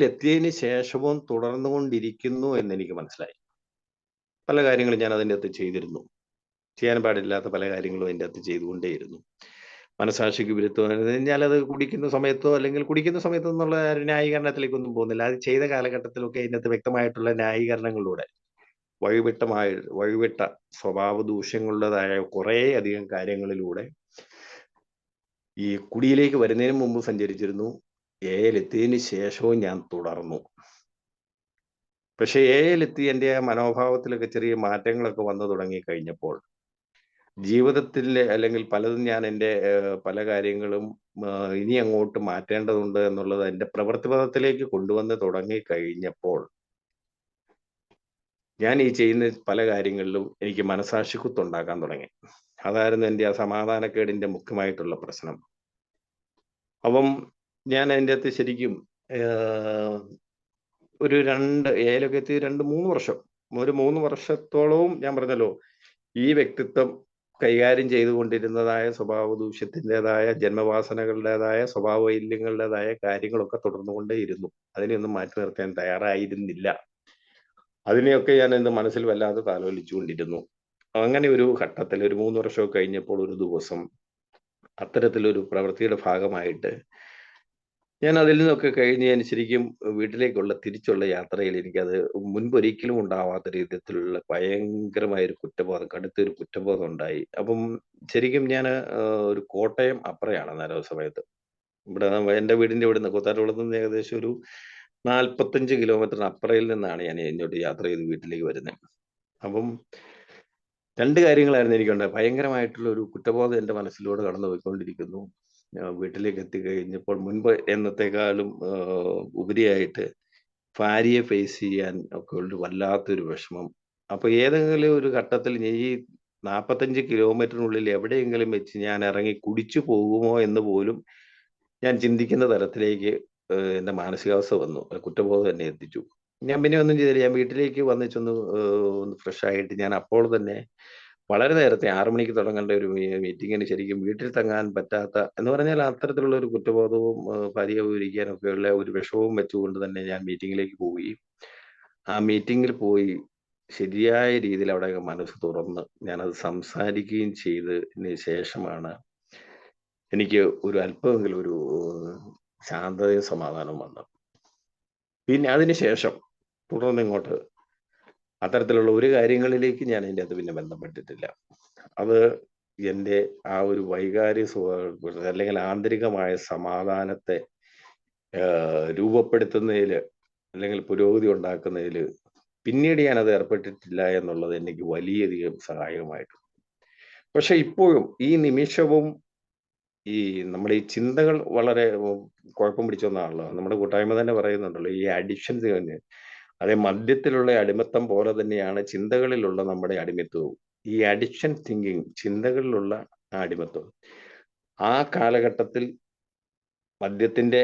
എത്തിയതിന് ശേഷവും തുടർന്നുകൊണ്ടിരിക്കുന്നു എന്നെനിക്ക് മനസ്സിലായി. പല കാര്യങ്ങളും ഞാൻ അതിൻ്റെ അകത്ത് ചെയ്തിരുന്നു. ചെയ്യാൻ പാടില്ലാത്ത പല കാര്യങ്ങളും അതിൻ്റെ അകത്ത് ചെയ്തുകൊണ്ടേയിരുന്നു. മനസാക്ഷിക്ക് വിരുദ്ധം ഞാനത് കുടിക്കുന്ന സമയത്തോ അല്ലെങ്കിൽ കുടിക്കുന്ന സമയത്തോ എന്നുള്ള ന്യായീകരണത്തിലേക്കൊന്നും പോകുന്നില്ല. അത് ചെയ്ത കാലഘട്ടത്തിലൊക്കെ അതിനകത്ത് വ്യക്തമായിട്ടുള്ള ന്യായീകരണങ്ങളിലൂടെ വഴിവിട്ട സ്വഭാവ ദൂഷ്യങ്ങളുടേതായ കുറേ അധികം കാര്യങ്ങളിലൂടെ ഈ കുടിയിലേക്ക് വരുന്നതിന് മുമ്പ് സഞ്ചരിച്ചിരുന്നു. എത്തിയതിന് ശേഷവും ഞാൻ തുടർന്നു. പക്ഷെ എത്തി എൻ്റെ മനോഭാവത്തിലൊക്കെ ചെറിയ മാറ്റങ്ങളൊക്കെ വന്നു തുടങ്ങി കഴിഞ്ഞപ്പോൾ ജീവിതത്തിൽ അല്ലെങ്കിൽ പലതും ഞാൻ എൻ്റെ പല കാര്യങ്ങളും ഇനി അങ്ങോട്ട് മാറ്റേണ്ടതുണ്ട് എന്നുള്ളത് എൻ്റെ പ്രവൃത്തിപഥത്തിലേക്ക് കൊണ്ടുവന്ന് തുടങ്ങി കഴിഞ്ഞപ്പോൾ ഞാൻ ഈ ചെയ്യുന്ന പല കാര്യങ്ങളിലും എനിക്ക് മനസാക്ഷിക്കുത്തുണ്ടാക്കാൻ തുടങ്ങി. അതായിരുന്നു എൻ്റെ ആ സമാധാനക്കേടിന്റെ മുഖ്യമായിട്ടുള്ള പ്രശ്നം. അപ്പം ഞാൻ അതിൻ്റെ അകത്ത് ശരിക്കും ഒരു ഏലൊക്കെ എത്തി 2-3 വർഷം, ഒരു 3 വർഷത്തോളവും ഞാൻ പറഞ്ഞല്ലോ ഈ വ്യക്തിത്വം കൈകാര്യം ചെയ്തുകൊണ്ടിരുന്നതായ സ്വഭാവ ദൂഷ്യത്തിൻ്റെതായ, ജന്മവാസനകളുടേതായ, സ്വഭാവ വൈകല്യങ്ങളുടേതായ കാര്യങ്ങളൊക്കെ തുടർന്നുകൊണ്ടേയിരുന്നു. അതിനെയൊന്നും മാറ്റി നിർത്താൻ തയ്യാറായിരുന്നില്ല. അതിനെയൊക്കെ ഞാൻ എൻ്റെ മനസ്സിൽ വല്ലാതെ താലോലിച്ചുകൊണ്ടിരുന്നു. അങ്ങനെ ഒരു ഘട്ടത്തിൽ ഒരു 3 വർഷമൊക്കെ കഴിഞ്ഞപ്പോൾ ഒരു ദിവസം അത്തരത്തിലൊരു പ്രവൃത്തിയുടെ ഭാഗമായിട്ട് ഞാൻ അതിൽ നിന്നൊക്കെ കഴിഞ്ഞ് ഞാൻ ശരിക്കും വീട്ടിലേക്കുള്ള തിരിച്ചുള്ള യാത്രയിൽ എനിക്കത് മുൻപൊരിക്കലും ഉണ്ടാവാത്ത രീതിയിലുള്ള ഭയങ്കരമായൊരു കുറ്റബോധം, കടുത്തൊരു കുറ്റബോധം ഉണ്ടായി. അപ്പം ശരിക്കും ഞാന് ഒരു കോട്ടയം അപ്പറയാണ് അന്നേരം ആ സമയത്ത്. ഇവിടെ എൻ്റെ വീടിൻ്റെ ഇവിടുന്ന് കൂത്താട്ടുകുളത്ത് നിന്ന് ഏകദേശം ഒരു 45 കിലോമീറ്ററിന് അപ്പറയിൽ നിന്നാണ് ഞാൻ ഇങ്ങോട്ട് യാത്ര ചെയ്ത് വീട്ടിലേക്ക് വരുന്നത്. അപ്പം 2 കാര്യങ്ങളായിരുന്നു എനിക്കുണ്ടായത്. ഭയങ്കരമായിട്ടുള്ള ഒരു കുറ്റബോധം എൻ്റെ മനസ്സിലൂടെ കടന്നു പോയിക്കൊണ്ടിരിക്കുന്നു. വീട്ടിലേക്ക് എത്തിക്കഴിഞ്ഞപ്പോൾ മുൻപ് എന്നത്തേക്കാളും ഉപരിയായിട്ട് ഭാര്യയെ ഫേസ് ചെയ്യാൻ ഒക്കെ ഉള്ള വല്ലാത്തൊരു വിഷമം. അപ്പൊ ഏതെങ്കിലും ഒരു ഘട്ടത്തിൽ ഈ 45 കിലോമീറ്ററിനുള്ളിൽ എവിടെയെങ്കിലും വെച്ച് ഞാൻ ഇറങ്ങി കുടിച്ചു പോകുമോ എന്ന് പോലും ഞാൻ ചിന്തിക്കുന്ന തരത്തിലേക്ക് എൻ്റെ മാനസികാവസ്ഥ വന്നു. കുറ്റബോധം എന്നെ എത്തിച്ചു. ഞാൻ പിന്നെ ഒന്നും ചെയ്തില്ല. ഞാൻ വീട്ടിലേക്ക് വന്നിട്ടൊന്ന് ഒന്ന് ഫ്രഷ് ആയിട്ട് ഞാൻ അപ്പോൾ തന്നെ വളരെ നേരത്തെ 6 മണിക്ക് തുടങ്ങേണ്ട ഒരു മീറ്റിങ്ങിന് ശരിക്കും വീട്ടിൽ തങ്ങാൻ പറ്റാത്ത എന്ന് പറഞ്ഞാൽ അത്തരത്തിലുള്ള ഒരു കുറ്റബോധവും ഭാര്യയെ വിവരിക്കാനൊക്കെയുള്ള ഒരു വിഷമവും വെച്ചുകൊണ്ട് തന്നെ ഞാൻ മീറ്റിങ്ങിലേക്ക് പോയി. ആ മീറ്റിങ്ങിൽ പോയി ശരിയായ രീതിയിൽ അവിടെ മനസ്സ് തുറന്ന് ഞാനത് സംസാരിക്കുകയും ചെയ്തതിന് ശേഷമാണ് എനിക്ക് ഒരു അല്പമെങ്കിലും ഒരു ശാന്തതയും സമാധാനവും വന്നത്. പിന്നെ അതിന് ശേഷം തുടർന്ന് ഇങ്ങോട്ട് അത്തരത്തിലുള്ള ഒരു കാര്യങ്ങളിലേക്ക് ഞാൻ അതിൻ്റെ അകത്ത് പിന്നെ ബന്ധപ്പെട്ടിട്ടില്ല. അത് എൻ്റെ ആ ഒരു വൈകാരിക അല്ലെങ്കിൽ ആന്തരികമായ സമാധാനത്തെ രൂപപ്പെടുത്തുന്നതിൽ അല്ലെങ്കിൽ പുരോഗതി ഉണ്ടാക്കുന്നതിൽ പിന്നീട് ഞാനത് ഏർപ്പെട്ടിട്ടില്ല എന്നുള്ളത് എനിക്ക് വലിയധികം സഹായകമായിട്ടുണ്ട്. പക്ഷെ ഇപ്പോഴും ഈ നിമിഷവും ഈ നമ്മുടെ ഈ ചിന്തകൾ വളരെ കുഴപ്പം പിടിച്ച ഒന്നാണല്ലോ. നമ്മുടെ കൂട്ടായ്മ തന്നെ പറയുന്നുണ്ടല്ലോ, ഈ അഡിക്ഷൻസ് കഴിഞ്ഞ് അതേ മദ്യത്തിലുള്ള അടിമത്തം പോലെ തന്നെയാണ് ചിന്തകളിലുള്ള നമ്മുടെ അടിമത്തവും. ഈ അഡിക്ഷൻ തിങ്കിങ്, ചിന്തകളിലുള്ള അടിമത്തം. ആ കാലഘട്ടത്തിൽ മദ്യത്തിന്റെ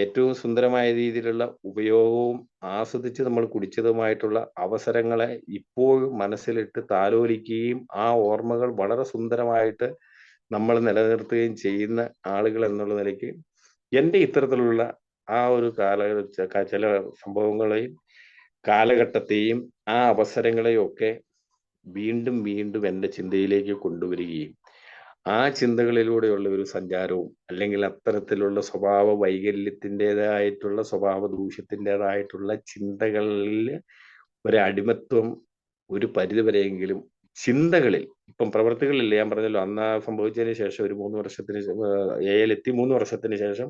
ഏറ്റവും സുന്ദരമായ രീതിയിലുള്ള ഉപയോഗവും ആസ്വദിച്ച് നമ്മൾ കുടിച്ചതുമായിട്ടുള്ള അവസരങ്ങളെ ഇപ്പോഴും മനസ്സിലിട്ട് താലോലിക്കുകയും ആ ഓർമ്മകൾ വളരെ സുന്ദരമായിട്ട് നമ്മൾ നിലനിർത്തുകയും ചെയ്യുന്ന ആളുകൾ എന്നുള്ള നിലയ്ക്ക് എൻ്റെ ഇത്തരത്തിലുള്ള ആ ഒരു ചില സംഭവങ്ങളെയും കാലഘട്ടത്തെയും ആ അവസരങ്ങളെയും ഒക്കെ വീണ്ടും വീണ്ടും എൻ്റെ ചിന്തയിലേക്ക് കൊണ്ടുവരികയും ആ ചിന്തകളിലൂടെയുള്ള ഒരു സഞ്ചാരവും അല്ലെങ്കിൽ അത്തരത്തിലുള്ള സ്വഭാവ വൈകല്യത്തിൻ്റെതായിട്ടുള്ള സ്വഭാവ ദൂഷ്യത്തിൻ്റെതായിട്ടുള്ള ചിന്തകളിൽ ഒരു അടിമത്വം ഒരു പരിധിവരെയെങ്കിലും ചിന്തകളിൽ, ഇപ്പം പ്രവൃത്തികളില്ല, ഞാൻ പറഞ്ഞല്ലോ അന്ന് സംഭവിച്ചതിന് ശേഷം ഒരു 3 വർഷത്തിന് എത്തി 3 വർഷത്തിന് ശേഷം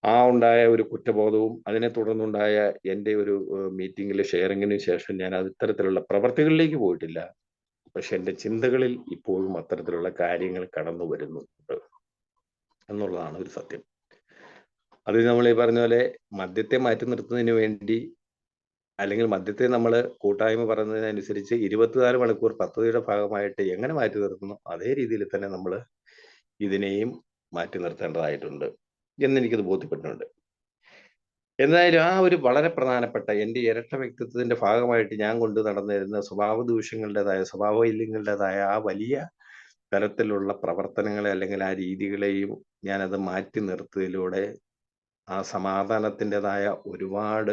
ആ ഉണ്ടായ ഒരു കുറ്റബോധവും അതിനെ തുടർന്നുണ്ടായ എൻ്റെ ഒരു മീറ്റിംഗിലെ ഷെയറിങ്ങിന് ശേഷം ഞാൻ അത് ഇത്തരത്തിലുള്ള പ്രവർത്തികളിലേക്ക് പോയിട്ടില്ല. പക്ഷെ എൻ്റെ ചിന്തകളിൽ ഇപ്പോഴും അത്തരത്തിലുള്ള കാര്യങ്ങൾ കടന്നു വരുന്നുണ്ട് എന്നുള്ളതാണ് ഒരു സത്യം. അത് നമ്മൾ ഈ പറഞ്ഞ പോലെ മദ്യത്തെ മാറ്റി നിർത്തുന്നതിന് വേണ്ടി അല്ലെങ്കിൽ മദ്യത്തെ നമ്മൾ കൂട്ടായ്മ പറയുന്നതിനനുസരിച്ച് 24 മണിക്കൂർ പദ്ധതിയുടെ ഭാഗമായിട്ട് എങ്ങനെ മാറ്റി നിർത്തുന്നു അതേ രീതിയിൽ തന്നെ നമ്മൾ ഇതിനെയും മാറ്റി നിർത്തേണ്ടതായിട്ടുണ്ട് എന്നെനിക്കത് ബോധ്യപ്പെട്ടിട്ടുണ്ട്. എന്തായാലും ആ ഒരു വളരെ പ്രധാനപ്പെട്ട എൻ്റെ ഇരട്ട വ്യക്തിത്വത്തിന്റെ ഭാഗമായിട്ട് ഞാൻ കൊണ്ട് നടന്നിരുന്ന സ്വഭാവ ദൂഷ്യങ്ങളുടേതായ, സ്വഭാവ വൈകല്യങ്ങളുടേതായ ആ വലിയ തരത്തിലുള്ള പ്രവർത്തനങ്ങളെ അല്ലെങ്കിൽ ആ രീതികളെയും ഞാനത് മാറ്റി നിർത്തിയതിലൂടെ ആ സമാധാനത്തിൻ്റെതായ ഒരുപാട്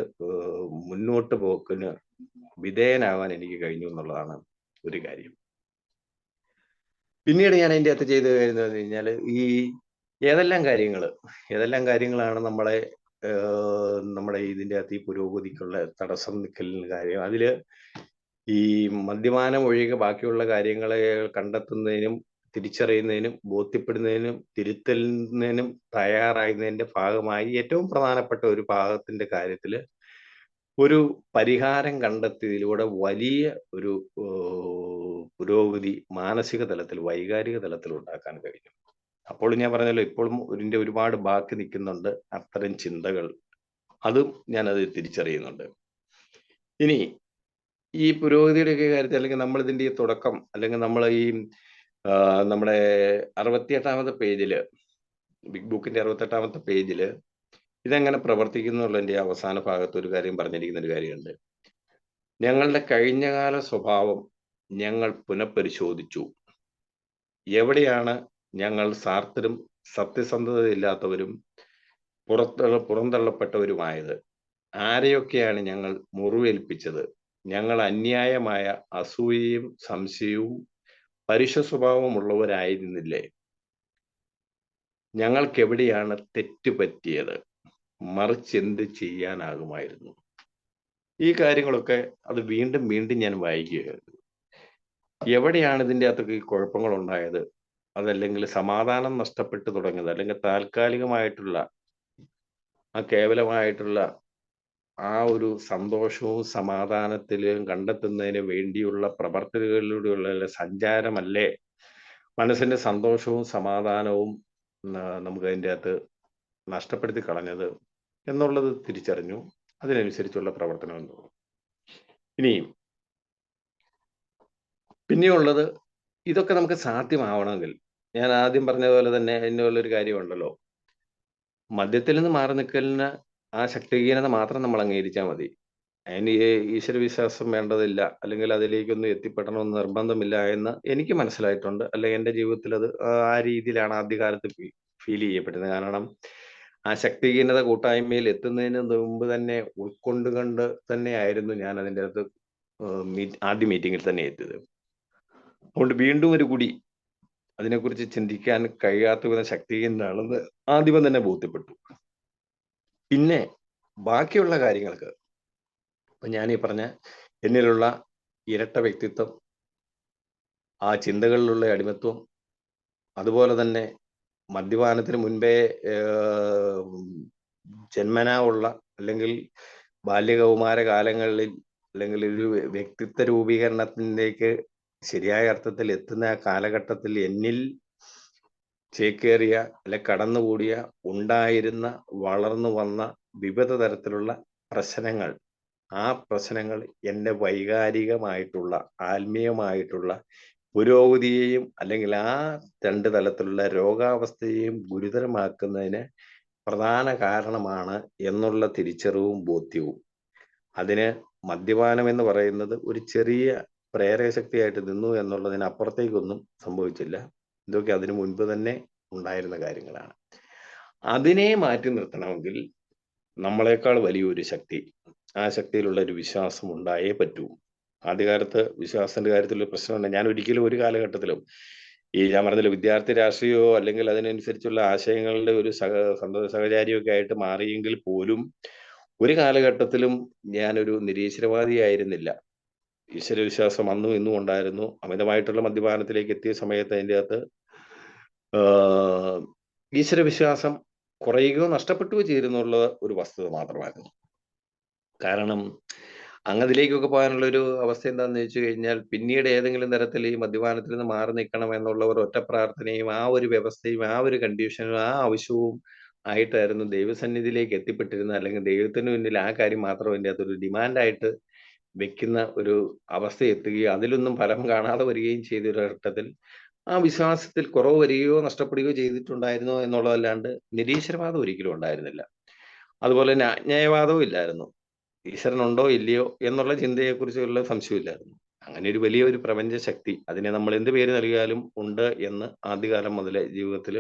മുന്നോട്ട് പോക്കിന് വിധേയനാകാൻ എനിക്ക് കഴിഞ്ഞു എന്നുള്ളതാണ് ഒരു കാര്യം. പിന്നീട് ഞാൻ അതിൻ്റെ അകത്ത് ചെയ്തു കഴിഞ്ഞതെന്ന് കഴിഞ്ഞാൽ ഈ ഏതെല്ലാം കാര്യങ്ങളാണ് നമ്മുടെ ഇതിൻ്റെ അകത്ത് ഈ പുരോഗതിക്കുള്ള തടസ്സം നിൽക്കലിന് കാര്യം. അതില് ഈ മദ്യപാനം ഒഴികെ ബാക്കിയുള്ള കാര്യങ്ങളെ കണ്ടെത്തുന്നതിനും തിരിച്ചറിയുന്നതിനും ബോധ്യപ്പെടുന്നതിനും തിരുത്തുന്നതിനും തയ്യാറാകുന്നതിന്റെ ഭാഗമായി ഏറ്റവും പ്രധാനപ്പെട്ട ഒരു ഭാഗത്തിന്റെ കാര്യത്തില് ഒരു പരിഹാരം കണ്ടെത്തിയതിലൂടെ വലിയ ഒരു പുരോഗതി മാനസിക തലത്തിൽ, വൈകാരിക തലത്തിൽ ഉണ്ടാക്കാൻ കഴിഞ്ഞു. അപ്പോൾ ഞാൻ പറഞ്ഞല്ലോ, ഇപ്പോഴും ഇതിന്റെ ഒരുപാട് ബാക്കി നിൽക്കുന്നുണ്ട് അത്തരം ചിന്തകൾ. അതും ഞാനത് തിരിച്ചറിയുന്നുണ്ട്. ഇനി ഈ പുരോഗതിയുടെ ഒക്കെ കാര്യത്തിൽ അല്ലെങ്കിൽ നമ്മൾ ഇതിന്റെ ഈ തുടക്കം അല്ലെങ്കിൽ നമ്മൾ ഈ നമ്മുടെ 68ാമത്തെ പേജില്, ബിഗ് ബുക്കിന്റെ 68ാമത്തെ പേജില് ഇതെങ്ങനെ പ്രവർത്തിക്കുന്നു എന്നുള്ളതിന്റെ അവസാന ഭാഗത്ത് ഒരു കാര്യം പറഞ്ഞിരിക്കുന്ന ഒരു കാര്യമുണ്ട്. ഞങ്ങളുടെ കഴിഞ്ഞകാല സ്വഭാവം ഞങ്ങൾ പുനഃപരിശോധിച്ചു. എവിടെയാണ് ഞങ്ങൾ സ്വാർത്ഥരും സത്യസന്ധതയില്ലാത്തവരും പുറന്തള്ളപ്പെട്ടവരുമായത്? ആരെയൊക്കെയാണ് ഞങ്ങൾ മുറിവേൽപ്പിച്ചത്? ഞങ്ങൾ അന്യായമായ അസൂയയും സംശയവും പരുഷ സ്വഭാവമുള്ളവരായിരുന്നില്ലേ? ഞങ്ങൾക്കെവിടെയാണ് തെറ്റ് പറ്റിയത്? മറിച്ചെന്ത് ചെയ്യാനാകുമായിരുന്നു? ഈ കാര്യങ്ങളൊക്കെ അത് വീണ്ടും വീണ്ടും ഞാൻ വായിക്കുകയായിരുന്നു. എവിടെയാണ് ഇതിൻ്റെ അകത്തൊക്കെ ഈ കുഴപ്പങ്ങൾ ഉണ്ടായത്? അതല്ലെങ്കിൽ സമാധാനം നഷ്ടപ്പെട്ടു തുടങ്ങിയത്, അല്ലെങ്കിൽ താൽക്കാലികമായിട്ടുള്ള കേവലമായിട്ടുള്ള ആ ഒരു സന്തോഷവും സമാധാനത്തിലും കണ്ടെത്തുന്നതിന് വേണ്ടിയുള്ള പ്രവർത്തനങ്ങളിലൂടെയുള്ള സഞ്ചാരമല്ലേ മനസ്സിന്റെ സന്തോഷവും സമാധാനവും നമുക്ക് അതിൻ്റെ അകത്ത് നഷ്ടപ്പെടുത്തി കളഞ്ഞത് എന്നുള്ളത് തിരിച്ചറിഞ്ഞു. അതിനനുസരിച്ചുള്ള പ്രവർത്തനം എന്ന് തോന്നുന്നു. ഇനിയും പിന്നെയുള്ളത്, ഇതൊക്കെ നമുക്ക് സാധ്യമാവണമെങ്കിൽ ഞാൻ ആദ്യം പറഞ്ഞതുപോലെ തന്നെ അതിനുള്ളൊരു കാര്യമുണ്ടല്ലോ, മദ്യത്തിൽ നിന്ന് മാറി നിൽക്കലിന് ആ ശക്തിഹീനത മാത്രം നമ്മൾ അംഗീകരിച്ചാൽ മതി. അതിന് ഈശ്വരവിശ്വാസം വേണ്ടതില്ല, അല്ലെങ്കിൽ അതിലേക്കൊന്നും എത്തിപ്പെടണമെന്ന് നിർബന്ധമില്ല എന്ന് എനിക്ക് മനസ്സിലായിട്ടുണ്ട്. അല്ലെങ്കിൽ എൻ്റെ ജീവിതത്തിൽ അത് ആ രീതിയിലാണ് ആദ്യകാലത്ത് ഫീൽ ചെയ്യപ്പെടുന്നത്. കാരണം ആ ശക്തിഹീനത കൂട്ടായ്മയിൽ എത്തുന്നതിന് മുമ്പ് തന്നെ ഉൾക്കൊണ്ടുകൊണ്ട് തന്നെയായിരുന്നു ഞാൻ അതിൻ്റെ അകത്ത് ആദ്യ മീറ്റിങ്ങിൽ തന്നെ എത്തിയത്. അതുകൊണ്ട് വീണ്ടും ഒരു കൂടി അതിനെക്കുറിച്ച് ചിന്തിക്കാൻ കഴിയാത്ത വിധം ശക്തിഹീനനാണെന്ന് ആദ്യമേ തന്നെ ബോധ്യപ്പെട്ടു. പിന്നെ ബാക്കിയുള്ള കാര്യങ്ങൾക്ക് ഇപ്പൊ ഞാനീ പറഞ്ഞ എന്നിലുള്ള ഇരട്ട വ്യക്തിത്വം, ആ ചിന്തകളിലുള്ള അടിമത്വം, അതുപോലെ തന്നെ മദ്യപാനത്തിന് മുൻപേ ജന്മനാ ഉള്ള അല്ലെങ്കിൽ ബാല്യകൗമാര കാലങ്ങളിൽ അല്ലെങ്കിൽ ഒരു വ്യക്തിത്വ രൂപീകരണത്തിലേക്ക് ശരിയായ അർത്ഥത്തിൽ എത്തുന്ന ആ കാലഘട്ടത്തിൽ എന്നിൽ ചേക്കേറിയ അല്ലെ കടന്നുകൂടിയ ഉണ്ടായിരുന്ന വളർന്നു വന്ന വിവിധ തരത്തിലുള്ള പ്രശ്നങ്ങൾ, ആ പ്രശ്നങ്ങൾ എൻ്റെ വൈകാരികമായിട്ടുള്ള ആത്മീയമായിട്ടുള്ള പുരോഗതിയെയും അല്ലെങ്കിൽ ആ രണ്ട് തലത്തിലുള്ള രോഗാവസ്ഥയെയും ഗുരുതരമാക്കുന്നതിന് പ്രധാന കാരണമാണ് എന്നുള്ള തിരിച്ചറിവും ബോധ്യവും. അതിന് മദ്യപാനം എന്ന് പറയുന്നത് ഒരു ചെറിയ പ്രേരകശക്തിയായിട്ട് നിന്നു എന്നുള്ളതിനപ്പുറത്തേക്കൊന്നും സംഭവിച്ചില്ല. ഇതൊക്കെ അതിനു മുൻപ് തന്നെ ഉണ്ടായിരുന്ന കാര്യങ്ങളാണ്. അതിനെ മാറ്റി നിർത്തണമെങ്കിൽ നമ്മളെക്കാൾ വലിയൊരു ശക്തി, ആ ശക്തിയിലുള്ള ഒരു വിശ്വാസം ഉണ്ടായേ പറ്റൂ. ആദ്യകാലത്ത് വിശ്വാസത്തിന്റെ കാര്യത്തിൽ പ്രശ്നമുണ്ട്. ഞാൻ ഒരിക്കലും ഒരു കാലഘട്ടത്തിലും ഞാൻ പറഞ്ഞില്ല, വിദ്യാർത്ഥി രാഷ്ട്രീയമോ അല്ലെങ്കിൽ അതിനനുസരിച്ചുള്ള ആശയങ്ങളുടെ ഒരു സഹചാരിയോ ഒക്കെ ആയിട്ട് മാറിയെങ്കിൽ പോലും ഒരു കാലഘട്ടത്തിലും ഞാനൊരു നിരീശ്വരവാദിയായിരുന്നില്ല. ഈശ്വരവിശ്വാസം അന്നും ഇന്നും ഉണ്ടായിരുന്നു. അമിതമായിട്ടുള്ള മദ്യപാനത്തിലേക്ക് എത്തിയ സമയത്ത് അതിൻ്റെ അകത്ത് ഈശ്വരവിശ്വാസം കുറയുകയോ നഷ്ടപ്പെട്ടുകയോ ചെയ്തിരുന്നുള്ള ഒരു വസ്തുത മാത്രമായിരുന്നു. കാരണം അങ്ങതിലേക്കൊക്കെ പോകാനുള്ള ഒരു അവസ്ഥ എന്താണെന്ന് വെച്ച് കഴിഞ്ഞാൽ, പിന്നീട് ഏതെങ്കിലും തരത്തിൽ ഈ മദ്യപാനത്തിൽ നിന്ന് മാറി നിൽക്കണം എന്നുള്ളവർ ഒറ്റ പ്രാർത്ഥനയും ആ ഒരു വ്യവസ്ഥയും ആ ഒരു കണ്ടീഷനും ആ ആവശ്യവും ആയിട്ടായിരുന്നു ദൈവസന്നിധിയിലേക്ക് എത്തിപ്പെട്ടിരുന്നത്. അല്ലെങ്കിൽ ദൈവത്തിന് മുന്നിൽ ആ കാര്യം മാത്രം അതിൻ്റെ അകത്തൊരു ഡിമാൻഡായിട്ട് വെക്കുന്ന ഒരു അവസ്ഥ എത്തുകയും അതിലൊന്നും ഫലം കാണാതെ വരികയും ചെയ്ത ഒരു ഘട്ടത്തിൽ ആ വിശ്വാസത്തിൽ കുറവ് വരികയോ നഷ്ടപ്പെടുകയോ ചെയ്തിട്ടുണ്ടായിരുന്നോ എന്നുള്ളതല്ലാണ്ട് നിരീശ്വരവാദം ഒരിക്കലും ഉണ്ടായിരുന്നില്ല. അതുപോലെ തന്നെ അജ്ഞേയവാദവും ഇല്ലായിരുന്നു. ഈശ്വരനുണ്ടോ ഇല്ലയോ എന്നുള്ള ചിന്തയെക്കുറിച്ചുള്ള സംശയമില്ലായിരുന്നു. അങ്ങനെ ഒരു വലിയൊരു പ്രപഞ്ച ശക്തി, അതിനെ നമ്മൾ എന്ത് പേര് നൽകിയാലും ഉണ്ട് എന്ന് ആദ്യകാലം മുതലേ ജീവിതത്തിൽ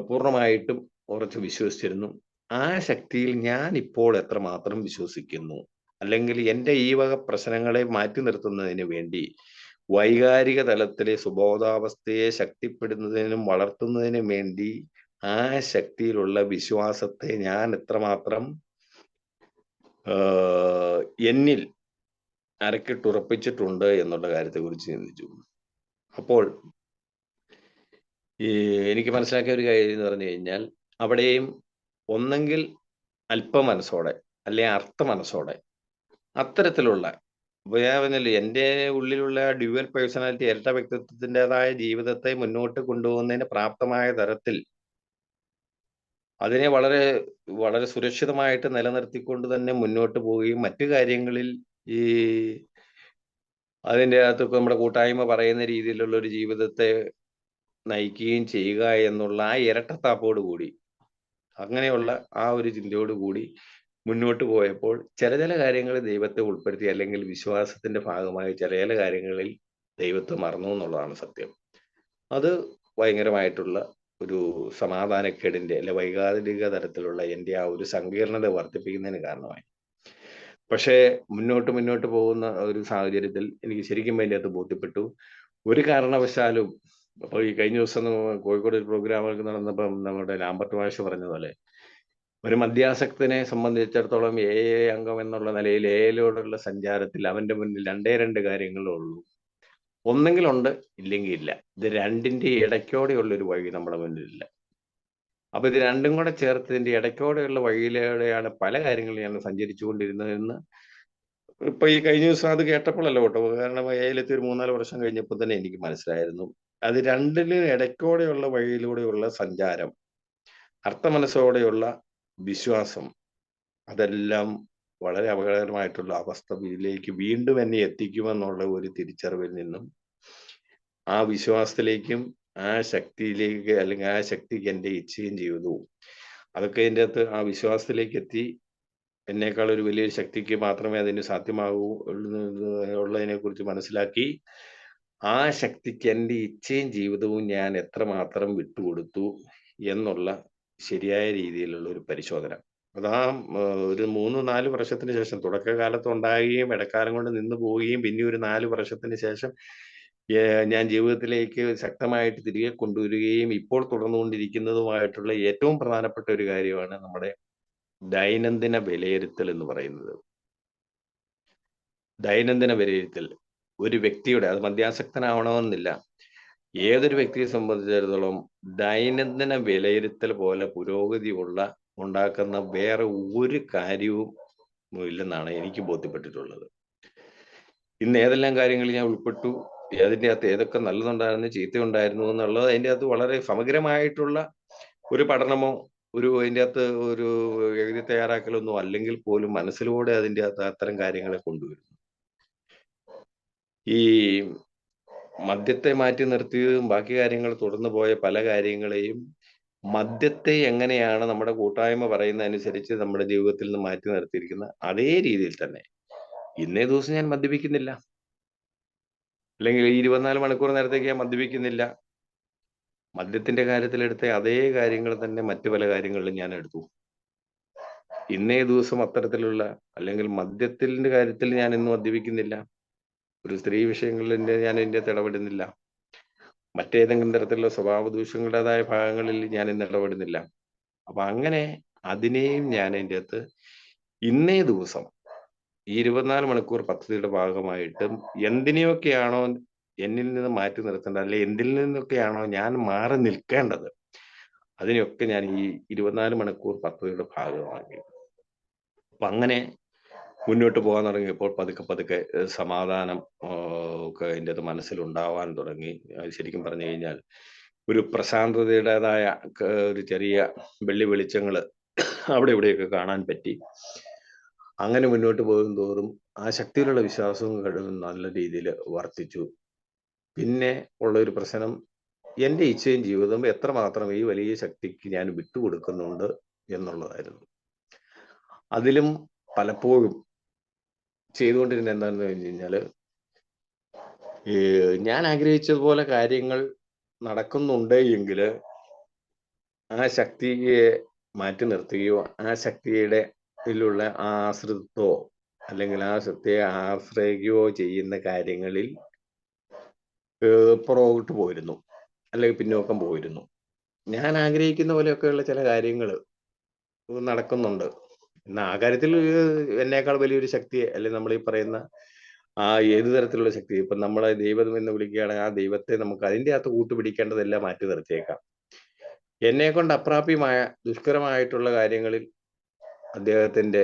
പൂർണ്ണമായിട്ടും ഉറച്ചു വിശ്വസിച്ചിരുന്നു. ആ ശക്തിയിൽ ഞാൻ ഇപ്പോൾ എത്രമാത്രം വിശ്വസിക്കുന്നു, അല്ലെങ്കിൽ എൻ്റെ ഈ വക പ്രശ്നങ്ങളെ മാറ്റി നിർത്തുന്നതിന് വേണ്ടി വൈകാരിക തലത്തിലെ സുബോധാവസ്ഥയെ ശക്തിപ്പെടുന്നതിനും വളർത്തുന്നതിനും വേണ്ടി ആ ശക്തിയിലുള്ള വിശ്വാസത്തെ ഞാൻ എത്രമാത്രം എന്നിൽ അരക്കിട്ടുറപ്പിച്ചിട്ടുണ്ട് എന്നുള്ള കാര്യത്തെക്കുറിച്ച് ചിന്തിച്ചു. അപ്പോൾ എനിക്ക് മനസ്സിലാക്കിയ ഒരു കാര്യം എന്ന് പറഞ്ഞു കഴിഞ്ഞാൽ, അവിടെയും ഒന്നെങ്കിൽ അല്പമനസ്സോടെ അല്ലെ അർത്ഥ മനസ്സോടെ അത്തരത്തിലുള്ള എൻ്റെ ഉള്ളിലുള്ള ഡ്യുവൽ പേഴ്സണാലിറ്റി, ഇരട്ട വ്യക്തിത്വത്തിൻ്റെതായ ജീവിതത്തെ മുന്നോട്ട് കൊണ്ടുപോകുന്നതിന് പ്രാപ്തമായ തരത്തിൽ അതിനെ വളരെ വളരെ സുരക്ഷിതമായിട്ട് നിലനിർത്തിക്കൊണ്ട് തന്നെ മുന്നോട്ട് പോവുകയും മറ്റു കാര്യങ്ങളിൽ ഈ അതിൻ്റെ അകത്ത് ഇപ്പൊ നമ്മുടെ കൂട്ടായ്മ പറയുന്ന രീതിയിലുള്ള ഒരു ജീവിതത്തെ നയിക്കുകയും ചെയ്യുക എന്നുള്ള ആ ഇരട്ടത്താപ്പോട് കൂടി, അങ്ങനെയുള്ള ആ ഒരു ചിന്തയോട് കൂടി മുന്നോട്ട് പോയപ്പോൾ ചില കാര്യങ്ങൾ ദൈവത്തെ ഉൾപ്പെടുത്തി, അല്ലെങ്കിൽ വിശ്വാസത്തിന്റെ ഭാഗമായി ചില കാര്യങ്ങളിൽ ദൈവത്തെ മറന്നു എന്നുള്ളതാണ് സത്യം. അത് ഭയങ്കരമായിട്ടുള്ള ഒരു സമാധാനക്കേടിന്റെ അല്ലെ വൈകാരിക തരത്തിലുള്ള എൻ്റെ ആ ഒരു സങ്കീർണത വർദ്ധിപ്പിക്കുന്നതിന് കാരണമായി. പക്ഷേ മുന്നോട്ട് പോകുന്ന ഒരു സാഹചര്യത്തിൽ എനിക്ക് ശരിക്കും അതിൻ്റെ അകത്ത് ബോധ്യപ്പെട്ടു, ഒരു കാരണവശാലും അപ്പോൾ ഈ കഴിഞ്ഞ ദിവസം കോഴിക്കോട് ഒരു പ്രോഗ്രാമൊക്കെ നടന്നപ്പം നമ്മുടെ ലാംബർട്ട് മാഷ് പറഞ്ഞതുപോലെ, ഒരു മദ്യാസക്തനെ സംബന്ധിച്ചിടത്തോളം അംഗം എന്നുള്ള നിലയിൽ എയിലോടുള്ള സഞ്ചാരത്തിൽ അവന്റെ മുന്നിൽ രണ്ട് കാര്യങ്ങളേ ഉള്ളൂ. ഒന്നെങ്കിൽ ഉണ്ട്, ഇല്ലെങ്കിൽ ഇല്ല. ഇത് രണ്ടിന്റെ ഇടയ്ക്കോടെയുള്ള ഒരു വഴി നമ്മുടെ മുന്നിലില്ല. അപ്പൊ ഇത് രണ്ടും കൂടെ ചേർത്ത് ഇതിന്റെ ഇടയ്ക്കോടെയുള്ള വഴിയിലൂടെയാണ് പല കാര്യങ്ങളും ഞാൻ സഞ്ചരിച്ചുകൊണ്ടിരുന്നതെന്ന് ഇപ്പൊ ഈ കഴിഞ്ഞ ദിവസം അത് കേട്ടപ്പോഴല്ല കേട്ടോ, കാരണം എയിലെത്തി ഒരു 3-4 വർഷം കഴിഞ്ഞപ്പോൾ തന്നെ എനിക്ക് മനസ്സിലായിരുന്നു. അത് രണ്ടിനും ഇടയ്ക്കോടെയുള്ള വഴിയിലൂടെയുള്ള സഞ്ചാരം, അർത്ഥമനസ്സോടെയുള്ള വിശ്വാസം, അതെല്ലാം വളരെ അപകടകരമായിട്ടുള്ള അവസ്ഥയിലേക്ക് വീണ്ടും എന്നെ എത്തിക്കുമെന്നുള്ള ഒരു തിരിച്ചറിവിൽ നിന്നും ആ വിശ്വാസത്തിലേക്കും ആ ശക്തിയിലേക്ക്, അല്ലെങ്കിൽ ആ ശക്തിക്ക് എൻ്റെ ഇച്ഛയും ജീവിതവും അതൊക്കെ എൻ്റെ അകത്ത് ആ വിശ്വാസത്തിലേക്ക് എത്തി. എന്നേക്കാൾ ഒരു വലിയൊരു ശക്തിക്ക് മാത്രമേ അതിന് സാധ്യമാകൂ ഉള്ളതിനെ കുറിച്ച് മനസ്സിലാക്കി, ആ ശക്തിക്ക് എൻ്റെ ഇച്ഛയും ജീവിതവും ഞാൻ എത്രമാത്രം വിട്ടുകൊടുത്തു എന്നുള്ള ശരിയായ രീതിയിലുള്ള ഒരു പരിശോധന. അതാ ഒരു 3-4 വർഷത്തിന് ശേഷം, തുടക്കകാലത്ത് ഉണ്ടാകുകയും ഇടക്കാലം കൊണ്ട് നിന്ന് പോവുകയും പിന്നെ ഒരു 4 വർഷത്തിന് ശേഷം ഞാൻ ജീവിതത്തിലേക്ക് ശക്തമായിട്ട് തിരികെ കൊണ്ടുവരികയും ഇപ്പോൾ തുടർന്നുകൊണ്ടിരിക്കുന്നതുമായിട്ടുള്ള ഏറ്റവും പ്രധാനപ്പെട്ട ഒരു കാര്യമാണ് നമ്മുടെ ദൈനംദിന വിലയിരുത്തൽ എന്ന് പറയുന്നത്. ദൈനംദിന വിലയിരുത്തൽ ഒരു വ്യക്തിയുടെ, അത് മദ്യാസക്തനാവണമെന്നില്ല, ഏതൊരു വ്യക്തിയെ സംബന്ധിച്ചിടത്തോളം ദൈനംദിന വിലയിരുത്തൽ പോലെ പുരോഗതി ഉണ്ടാക്കുന്ന വേറെ ഒരു കാര്യവും ഇല്ലെന്നാണ് എനിക്ക് ബോധ്യപ്പെട്ടിട്ടുള്ളത്. ഇന്ന് ഏതെല്ലാം കാര്യങ്ങൾ ഞാൻ ഉൾപ്പെട്ടു, അതിൻ്റെ അകത്ത് ഏതൊക്കെ നല്ലതുണ്ടായിരുന്നു, ചീത്തയുണ്ടായിരുന്നു എന്നുള്ളത് അതിൻ്റെ അകത്ത് വളരെ സമഗ്രമായിട്ടുള്ള ഒരു പഠനമോ അതിൻ്റെ അകത്ത് ഒരു എഴുതി തയ്യാറാക്കലൊന്നും അല്ലെങ്കിൽ പോലും മനസ്സിലൂടെ അതിൻ്റെ അകത്ത് അത്തരം കാര്യങ്ങളെ കൊണ്ടുവരുന്നു. ഈ മദ്യത്തെ മാറ്റി നിർത്തിയതും ബാക്കി കാര്യങ്ങൾ തുടർന്നു പോയ പല കാര്യങ്ങളെയും മദ്യത്തെ എങ്ങനെയാണ് നമ്മുടെ കൂട്ടായ്മ പറയുന്ന അനുസരിച്ച് നമ്മുടെ ജീവിതത്തിൽ നിന്ന് മാറ്റി നിർത്തിയിരിക്കുന്ന അതേ രീതിയിൽ തന്നെ ഇന്നേ ദിവസം ഞാൻ മദ്യപിക്കുന്നില്ല, അല്ലെങ്കിൽ 24 മണിക്കൂർ നേരത്തേക്ക് ഞാൻ മദ്യപിക്കുന്നില്ല. മദ്യത്തിന്റെ കാര്യത്തിലെടുത്ത അതേ കാര്യങ്ങൾ തന്നെ മറ്റു പല കാര്യങ്ങളിലും ഞാൻ എടുത്തു. ഇന്നേ ദിവസം അത്തരത്തിലുള്ള, അല്ലെങ്കിൽ മദ്യത്തിന്റെ കാര്യത്തിൽ ഞാൻ ഇന്ന് മദ്യപിക്കുന്നില്ല. ഒരു സ്ത്രീ വിഷയങ്ങളിൽ ഞാൻ ഇതിൻ്റെ അകത്ത് ഇടപെടുന്നില്ല. മറ്റേതെങ്കിലും തരത്തിലുള്ള സ്വഭാവ ദൂഷ്യങ്ങളുടേതായ ഭാഗങ്ങളിൽ ഞാൻ ഇന്ന് ഇടപെടുന്നില്ല. അപ്പൊ അങ്ങനെ അതിനെയും ഞാൻ അതിൻ്റെ അകത്ത് ഇന്നേ ദിവസം ഈ 24 മണിക്കൂർ പദ്ധതിയുടെ ഭാഗമായിട്ട് എന്തിനെയൊക്കെയാണോ എന്നിൽ നിന്ന് മാറ്റി നിർത്തേണ്ടത്, അല്ലെ എന്തിൽ നിന്നൊക്കെയാണോ ഞാൻ മാറി നിൽക്കേണ്ടത്, അതിനെയൊക്കെ ഞാൻ ഈ 24 മണിക്കൂർ പദ്ധതിയുടെ ഭാഗമാക്കി. അപ്പൊ അങ്ങനെ മുന്നോട്ട് പോകാൻ തുടങ്ങിയപ്പോൾ പതുക്കെ സമാധാനം ഒക്കെ അതിൻ്റെ അത് മനസ്സിലുണ്ടാവാൻ തുടങ്ങി. ശരിക്കും പറഞ്ഞു കഴിഞ്ഞാൽ ഒരു പ്രശാന്തതയുടേതായ ഒരു ചെറിയ വെള്ളി വെളിച്ചങ്ങൾ അവിടെ ഇവിടെയൊക്കെ കാണാൻ പറ്റി. അങ്ങനെ മുന്നോട്ട് പോകും തോറും ആ ശക്തിയിലുള്ള വിശ്വാസവും കഴിവും നല്ല രീതിയിൽ വർദ്ധിച്ചു. പിന്നെ ഉള്ള ഒരു പ്രശ്നം, എൻ്റെ ഇച്ഛയും ജീവിതവും എത്രമാത്രം ഈ വലിയ ശക്തിക്ക് ഞാൻ വിട്ടുകൊടുക്കുന്നുണ്ട് എന്നുള്ളതായിരുന്നു. അതിലും പലപ്പോഴും ചെയ്തുകൊണ്ടിരുന്ന എന്താണെന്ന് വെച്ച് കഴിഞ്ഞാല്, ഞാൻ ആഗ്രഹിച്ചതുപോലെ കാര്യങ്ങൾ നടക്കുന്നുണ്ട് എങ്കിൽ ആ ശക്തിയെ മാറ്റി നിർത്തുകയോ ആ ശക്തിയുടെ ിലുള്ള ആശ്രിതത്വോ അല്ലെങ്കിൽ ആ ശക്തിയെ ആശ്രയിക്കുകയോ ചെയ്യുന്ന കാര്യങ്ങളിൽ പുറകോട്ട് പോയിരുന്നു, അല്ലെങ്കിൽ പിന്നോക്കം പോയിരുന്നു. ഞാൻ ആഗ്രഹിക്കുന്ന പോലെയൊക്കെയുള്ള ചില കാര്യങ്ങൾ നടക്കുന്നുണ്ട്. എന്നാൽ ആ കാര്യത്തിൽ എന്നേക്കാൾ വലിയൊരു ശക്തിയെ, അല്ലെങ്കിൽ നമ്മൾ ഈ പറയുന്ന ആ ഏത് തരത്തിലുള്ള ശക്തി, ഇപ്പൊ നമ്മളെ ദൈവം എന്ന് വിളിക്കുകയാണെങ്കിൽ ആ ദൈവത്തെ നമുക്ക് അതിൻ്റെ അകത്ത് കൂട്ടുപിടിക്കേണ്ടതെല്ലാം മാറ്റി നിർത്തിയേക്കാം. എന്നെ കൊണ്ട് അപ്രാപ്യമായ ദുഷ്കരമായിട്ടുള്ള കാര്യങ്ങളിൽ അദ്ദേഹത്തിന്റെ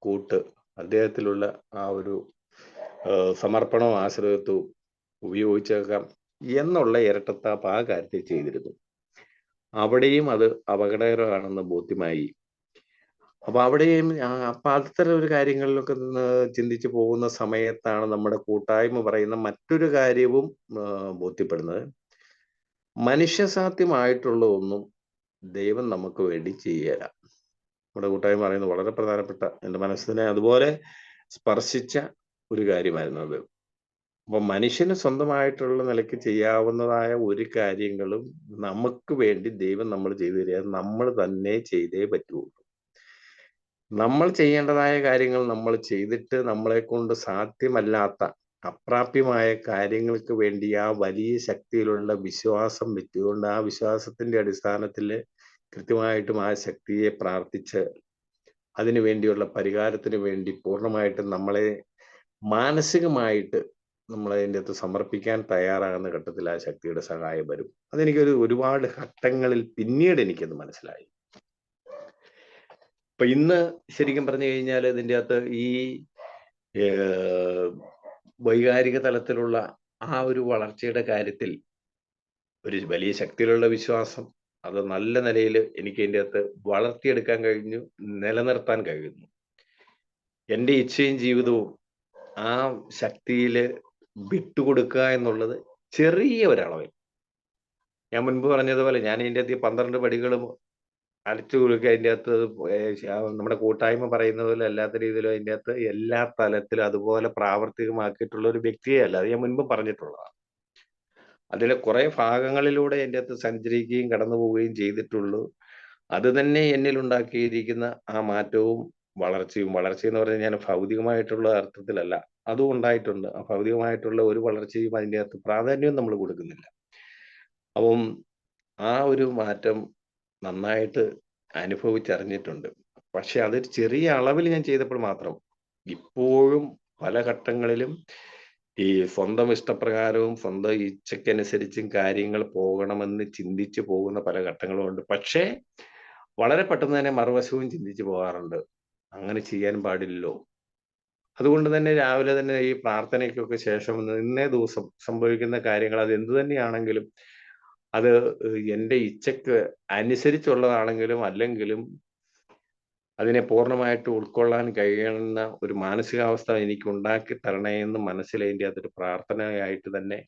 കൂട്ട്, അദ്ദേഹത്തിലുള്ള ആ ഒരു സമർപ്പണവും ആശ്രയത്വവും ഉപയോഗിച്ചേക്കാം എന്നുള്ള ഇരട്ടത്താപ്പ് ആ കാര്യത്തിൽ ചെയ്തിരുന്നു. അവിടെയും അത് അപകടകരമാണെന്ന് ബോധ്യമായി. അപ്പൊ അവിടെയും അപ്പൊ അത്തരം ഒരു കാര്യങ്ങളിലൊക്കെ നിന്ന് ചിന്തിച്ചു പോകുന്ന സമയത്താണ് നമ്മുടെ കൂട്ടായ്മ പറയുന്ന മറ്റൊരു കാര്യവും ബോധ്യപ്പെടുന്നത്. മനുഷ്യസാധ്യമായിട്ടുള്ള ഒന്നും ദൈവം നമുക്ക് വേണ്ടി ചെയ്യല. നമ്മുടെ കൂട്ടായ്മ പറയുന്നത് വളരെ പ്രധാനപ്പെട്ട, എൻ്റെ മനസ്സിനെ അതുപോലെ സ്പർശിച്ച ഒരു കാര്യമായിരുന്നു അത്. അപ്പൊ മനുഷ്യന് സ്വന്തമായിട്ടുള്ള നിലയ്ക്ക് ചെയ്യാവുന്നതായ ഒരു കാര്യങ്ങളും നമുക്ക് വേണ്ടി ദൈവം നമ്മൾ ചെയ്തു തരിക, നമ്മൾ തന്നെ ചെയ്തേ പറ്റുള്ളൂ. നമ്മൾ ചെയ്യേണ്ടതായ കാര്യങ്ങൾ നമ്മൾ ചെയ്തിട്ട് നമ്മളെ കൊണ്ട് സാധ്യമല്ലാത്ത അപ്രാപ്യമായ കാര്യങ്ങൾക്ക് വേണ്ടി ആ വലിയ ശക്തിയിലുള്ള വിശ്വാസം വെച്ചുകൊണ്ട് ആ വിശ്വാസത്തിന്റെ അടിസ്ഥാനത്തിൽ കൃത്യമായിട്ടും ആ ശക്തിയെ പ്രാർത്ഥിച്ച് അതിനു വേണ്ടിയുള്ള പരിഹാരത്തിന് വേണ്ടി പൂർണ്ണമായിട്ടും നമ്മളെ മാനസികമായിട്ട് നമ്മളതിൻ്റെ അകത്ത് സമർപ്പിക്കാൻ തയ്യാറാകുന്ന ഘട്ടത്തിൽ ആ ശക്തിയുടെ സഹായം വരും. അതെനിക്കൊരു ഒരുപാട് ഘട്ടങ്ങളിൽ പിന്നീട് എനിക്കത് മനസ്സിലായി. അപ്പൊ ഇന്ന് ശരിക്കും പറഞ്ഞു കഴിഞ്ഞാൽ ഇതിൻ്റെ അകത്ത് ഈ വൈകാരിക തലത്തിലുള്ള ആ ഒരു വളർച്ചയുടെ കാര്യത്തിൽ ഒരു വലിയ ശക്തിയിലുള്ള വിശ്വാസം, അത് നല്ല നിലയിൽ എനിക്ക് ഇതിൻ്റെ അകത്ത് വളർത്തിയെടുക്കാൻ കഴിഞ്ഞു, നിലനിർത്താൻ കഴിയുന്നു. എൻ്റെ ഇച്ഛയും ജീവിതവും ആ ശക്തിയിൽ വിട്ടുകൊടുക്കുക എന്നുള്ളത് ചെറിയ ഒരളവിൽ, ഞാൻ മുൻപ് പറഞ്ഞതുപോലെ ഞാൻ ഇതിൻ്റെ അകത്ത് 12 പടികളും അടിച്ചു കൊടുക്കുക, അതിൻ്റെ അകത്ത് നമ്മുടെ കൂട്ടായ്മ പറയുന്ന പോലെ അല്ലാത്ത രീതിയിലും അതിൻ്റെ അകത്ത് എല്ലാ തലത്തിലും അതുപോലെ പ്രാവർത്തികമാക്കിയിട്ടുള്ള ഒരു വ്യക്തിയെ അല്ല, അത് ഞാൻ മുൻപ് പറഞ്ഞിട്ടുള്ളതാണ്. അതിലെ കുറെ ഭാഗങ്ങളിലൂടെ എൻ്റെ അകത്ത് സഞ്ചരിക്കുകയും കടന്നു പോവുകയും ചെയ്തിട്ടുള്ളൂ. അത് തന്നെ എന്നിൽ ഉണ്ടാക്കിയിരിക്കുന്ന ആ മാറ്റവും വളർച്ചയും എന്ന് പറഞ്ഞാൽ ഞാൻ ഭൗതികമായിട്ടുള്ള അർത്ഥത്തിലല്ല, അതും ഉണ്ടായിട്ടുണ്ട്. ആ ഭൗതികമായിട്ടുള്ള ഒരു വളർച്ചയും അതിൻ്റെ അകത്ത് പ്രാധാന്യവും നമ്മൾ കൊടുക്കുന്നില്ല. അപ്പം ആ ഒരു മാറ്റം നന്നായിട്ട് അനുഭവിച്ചറിഞ്ഞിട്ടുണ്ട്. പക്ഷെ അതൊരു ചെറിയ അളവിൽ ഞാൻ ചെയ്തപ്പോൾ മാത്രം, ഇപ്പോഴും പല ഘട്ടങ്ങളിലും ഈ സ്വന്തം ഇഷ്ടപ്രകാരവും സ്വന്തം ഇച്ഛയ്ക്കനുസരിച്ചും കാര്യങ്ങൾ പോകണമെന്ന് ചിന്തിച്ചു പോകുന്ന പല ഘട്ടങ്ങളും ഉണ്ട്. പക്ഷേ വളരെ പെട്ടെന്ന് തന്നെ മറുവശവും ചിന്തിച്ചു പോകാറുണ്ട്, അങ്ങനെ ചെയ്യാൻ പാടില്ലല്ലോ. അതുകൊണ്ട് തന്നെ രാവിലെ തന്നെ ഈ പ്രാർത്ഥനയ്ക്കൊക്കെ ശേഷം ഇന്നേ ദിവസം സംഭവിക്കുന്ന കാര്യങ്ങൾ അത് എന്തു തന്നെയാണെങ്കിലും അത് എൻ്റെ ഇച്ഛയ്ക്ക് അനുസരിച്ചുള്ളതാണെങ്കിലും അല്ലെങ്കിലും അതിനെ പൂർണ്ണമായിട്ട് ഉൾക്കൊള്ളാൻ കഴിയുന്ന ഒരു മാനസികാവസ്ഥ എനിക്ക് ഉണ്ടാക്കി തരണേ എന്ന് മനസ്സിൽ അതിൻ്റെ അകത്തൊരു പ്രാർത്ഥനയായിട്ട് തന്നെ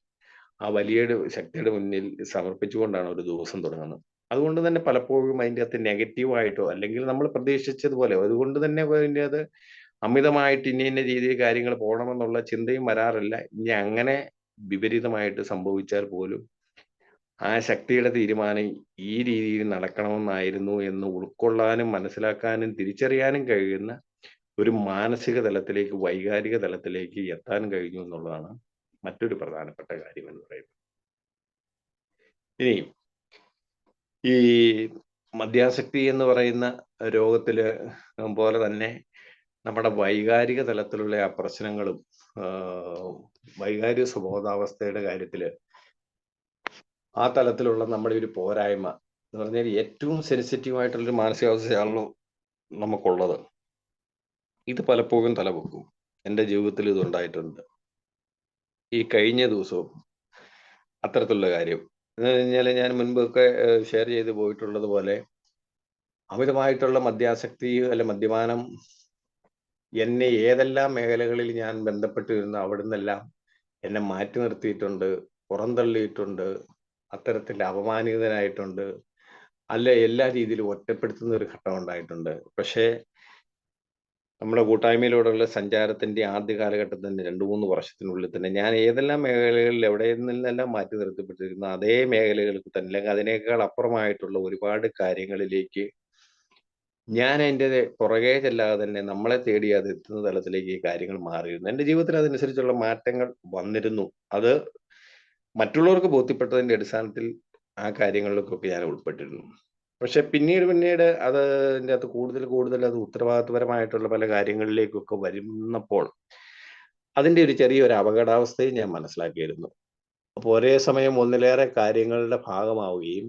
ആ വലിയ ശക്തിയുടെ മുന്നിൽ സമർപ്പിച്ചുകൊണ്ടാണ് ഒരു ദിവസം തുടങ്ങുന്നത്. അതുകൊണ്ട് തന്നെ പലപ്പോഴും അതിൻ്റെ അകത്ത് നെഗറ്റീവായിട്ടോ അല്ലെങ്കിൽ നമ്മൾ പ്രതീക്ഷിച്ചതുപോലെ അതുകൊണ്ട് തന്നെ അതിൻ്റെ അത് അമിതമായിട്ട് ഇന്ന രീതിയിൽ കാര്യങ്ങൾ പോകണമെന്നുള്ള ചിന്തയും വരാറില്ല. ഇനി അങ്ങനെ വിപരീതമായിട്ട് സംഭവിച്ചാൽ പോലും ആ ശക്തിയുടെ തീരുമാനം ഈ രീതിയിൽ നടക്കണമെന്നായിരുന്നു എന്ന് ഉൾക്കൊള്ളാനും മനസ്സിലാക്കാനും തിരിച്ചറിയാനും കഴിയുന്ന ഒരു മാനസിക തലത്തിലേക്ക്, വൈകാരിക തലത്തിലേക്ക് എത്താൻ കഴിഞ്ഞു എന്നുള്ളതാണ് മറ്റൊരു പ്രധാനപ്പെട്ട കാര്യം എന്ന് പറയുന്നത്. ഇനി ഈ മദ്യാസക്തി എന്ന് പറയുന്ന രോഗത്തില് പോലെ തന്നെ നമ്മുടെ വൈകാരിക തലത്തിലുള്ള ആ പ്രശ്നങ്ങളും വൈകാരിക സ്വബോധാവസ്ഥയുടെ കാര്യത്തില് ആ തലത്തിലുള്ള നമ്മുടെ ഒരു പോരായ്മ എന്ന് പറഞ്ഞാൽ ഏറ്റവും സെൻസിറ്റീവ് ആയിട്ടുള്ളൊരു മാനസികാവസ്ഥയാണല്ലോ നമുക്കുള്ളത്. ഇത് പലപ്പോഴും തലപൊക്കും. എൻ്റെ ജീവിതത്തിൽ ഇത് ഉണ്ടായിട്ടുണ്ട്. ഈ കഴിഞ്ഞ ദിവസവും അത്തരത്തിലുള്ള കാര്യം എന്ന് കഴിഞ്ഞാൽ ഞാൻ മുൻപൊക്കെ ഷെയർ ചെയ്ത് പോയിട്ടുള്ളത് പോലെ അമിതമായിട്ടുള്ള മദ്യാസക്തി അല്ലെ മദ്യപാനം എന്നെ ഏതെല്ലാം മേഖലകളിൽ ഞാൻ ബന്ധപ്പെട്ടിരുന്നു അവിടെ നിന്നെല്ലാം എന്നെ മാറ്റി നിർത്തിയിട്ടുണ്ട്, പുറന്തള്ളിയിട്ടുണ്ട്, അത്തരത്തിൽ അപമാനിതനായിട്ടുണ്ട്, അല്ല എല്ലാ രീതിയിലും ഒറ്റപ്പെടുത്തുന്ന ഒരു ഘട്ടം ഉണ്ടായിട്ടുണ്ട്. പക്ഷേ നമ്മുടെ കൂട്ടായ്മയിലൂടെയുള്ള സഞ്ചാരത്തിന്റെ ആദ്യ കാലഘട്ടത്തിൽ തന്നെ 2-3 വർഷത്തിനുള്ളിൽ തന്നെ ഞാൻ ഏതെല്ലാം മേഖലകളിൽ എവിടെ നിന്നെല്ലാം മാറ്റി നിർത്തപ്പെട്ടിരുന്നു അതേ മേഖലകൾക്ക് തന്നെ അല്ലെങ്കിൽ അതിനേക്കാൾ അപ്പുറമായിട്ടുള്ള ഒരുപാട് കാര്യങ്ങളിലേക്ക് ഞാൻ അതിൻ്റെ പുറകെ ചെല്ലാതെ തന്നെ നമ്മളെ തേടി അത് എത്തുന്ന തലത്തിലേക്ക് ഈ കാര്യങ്ങൾ മാറിയിരുന്നു. എൻ്റെ ജീവിതത്തിൽ അതനുസരിച്ചുള്ള മാറ്റങ്ങൾ വന്നിരുന്നു. അത് മറ്റുള്ളവർക്ക് ബോധ്യപ്പെട്ടതിന്റെ അടിസ്ഥാനത്തിൽ ആ കാര്യങ്ങളിലേക്കൊക്കെ ഞാൻ ഉൾപ്പെട്ടിരുന്നു. പക്ഷെ പിന്നീട് അതിൻ്റെ അകത്ത് കൂടുതൽ അത് ഉത്തരവാദിത്വപരമായിട്ടുള്ള പല കാര്യങ്ങളിലേക്കൊക്കെ വരുന്നപ്പോൾ അതിൻ്റെ ഒരു ചെറിയൊരു അപകടാവസ്ഥയും ഞാൻ മനസ്സിലാക്കിയിരുന്നു. അപ്പോൾ ഒരേ സമയം ഒന്നിലേറെ കാര്യങ്ങളുടെ ഭാഗമാവുകയും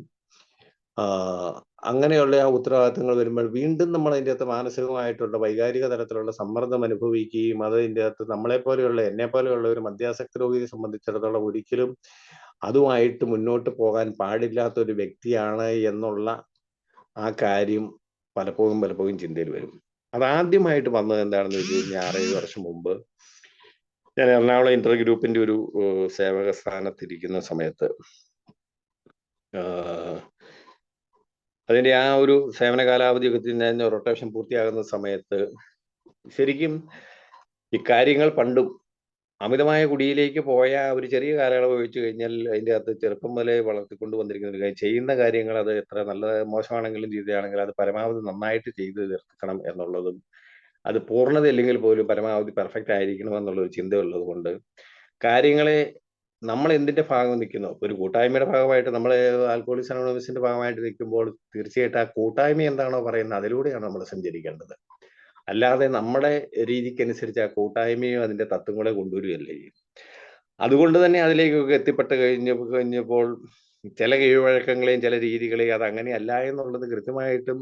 അങ്ങനെയുള്ള ആ ഉത്തരവാദിത്തങ്ങൾ വരുമ്പോൾ വീണ്ടും നമ്മൾ അതിൻ്റെ അകത്ത് മാനസികമായിട്ടുള്ള വൈകാരിക തലത്തിലുള്ള സമ്മർദ്ദം അനുഭവിക്കുകയും അതിൻ്റെ അകത്ത് നമ്മളെപ്പോലെയുള്ള എന്നെപ്പോലെയുള്ള ഒരു മദ്യാസക്ത രോഗിയെ സംബന്ധിച്ചിടത്തോളം ഒരിക്കലും അതുമായിട്ട് മുന്നോട്ട് പോകാൻ പാടില്ലാത്ത ഒരു വ്യക്തിയാണ് എന്നുള്ള ആ കാര്യം പലപ്പോഴും ചിന്തയിൽ വരും. അതാദ്യമായിട്ട് വന്നത് എന്താണെന്ന് വെച്ച് കഴിഞ്ഞാൽ 6-7 വർഷം മുമ്പ് ഞാൻ എറണാകുളം ഇന്റർ ഗ്രൂപ്പിന്റെ ഒരു സേവക സ്ഥാനത്തിരിക്കുന്ന സമയത്ത് അതിന്റെ ആ ഒരു സേവന കാലാവധി ഞാൻ റൊട്ടേഷൻ പൂർത്തിയാകുന്ന സമയത്ത് ശരിക്കും ഇക്കാര്യങ്ങൾ പണ്ടും അമിതമായ കുടിയിലേക്ക് പോയ ഒരു ചെറിയ കാലയളവ് വെച്ച് കഴിഞ്ഞാൽ അതിൻ്റെ അകത്ത് ചെറുപ്പം മുതലേ വളർത്തിക്കൊണ്ട് വന്നിരിക്കുന്ന ഒരു കാര്യം, ചെയ്യുന്ന കാര്യങ്ങൾ അത് എത്ര നല്ല മോശമാണെങ്കിലും ചെയ്തതാണെങ്കിലും അത് പരമാവധി നന്നായിട്ട് ചെയ്ത് തീർക്കണം എന്നുള്ളതും, അത് പൂർണ്ണതയില്ലെങ്കിൽ പോലും പരമാവധി പെർഫെക്റ്റ് ആയിരിക്കണം എന്നുള്ളൊരു ചിന്ത ഉള്ളത് കൊണ്ട് കാര്യങ്ങളെ നമ്മൾ എന്തിന്റെ ഭാഗം നിൽക്കുന്നു, ഒരു കൂട്ടായ്മയുടെ ഭാഗമായിട്ട് നമ്മൾ ആൽക്കഹോളിക്സ് അനോണിമസിന്റെ ഭാഗമായിട്ട് നിൽക്കുമ്പോൾ തീർച്ചയായിട്ടും ആ കൂട്ടായ്മ എന്താണോ പറയുന്നത് അതിലൂടെയാണ് നമ്മൾ സഞ്ചരിക്കേണ്ടത്. അല്ലാതെ നമ്മുടെ രീതിക്കനുസരിച്ച് ആ കൂട്ടായ്മയും അതിന്റെ തത്വങ്ങളെ കൊണ്ടുവരികയല്ലേ ചെയ്യും. അതുകൊണ്ട് തന്നെ അതിലേക്കൊക്കെ എത്തിപ്പെട്ട് കഴിഞ്ഞപ്പോൾ ചില കീഴ്വഴക്കങ്ങളെയും ചില രീതികളെയും അത് അങ്ങനെയല്ല എന്നുള്ളത് കൃത്യമായിട്ടും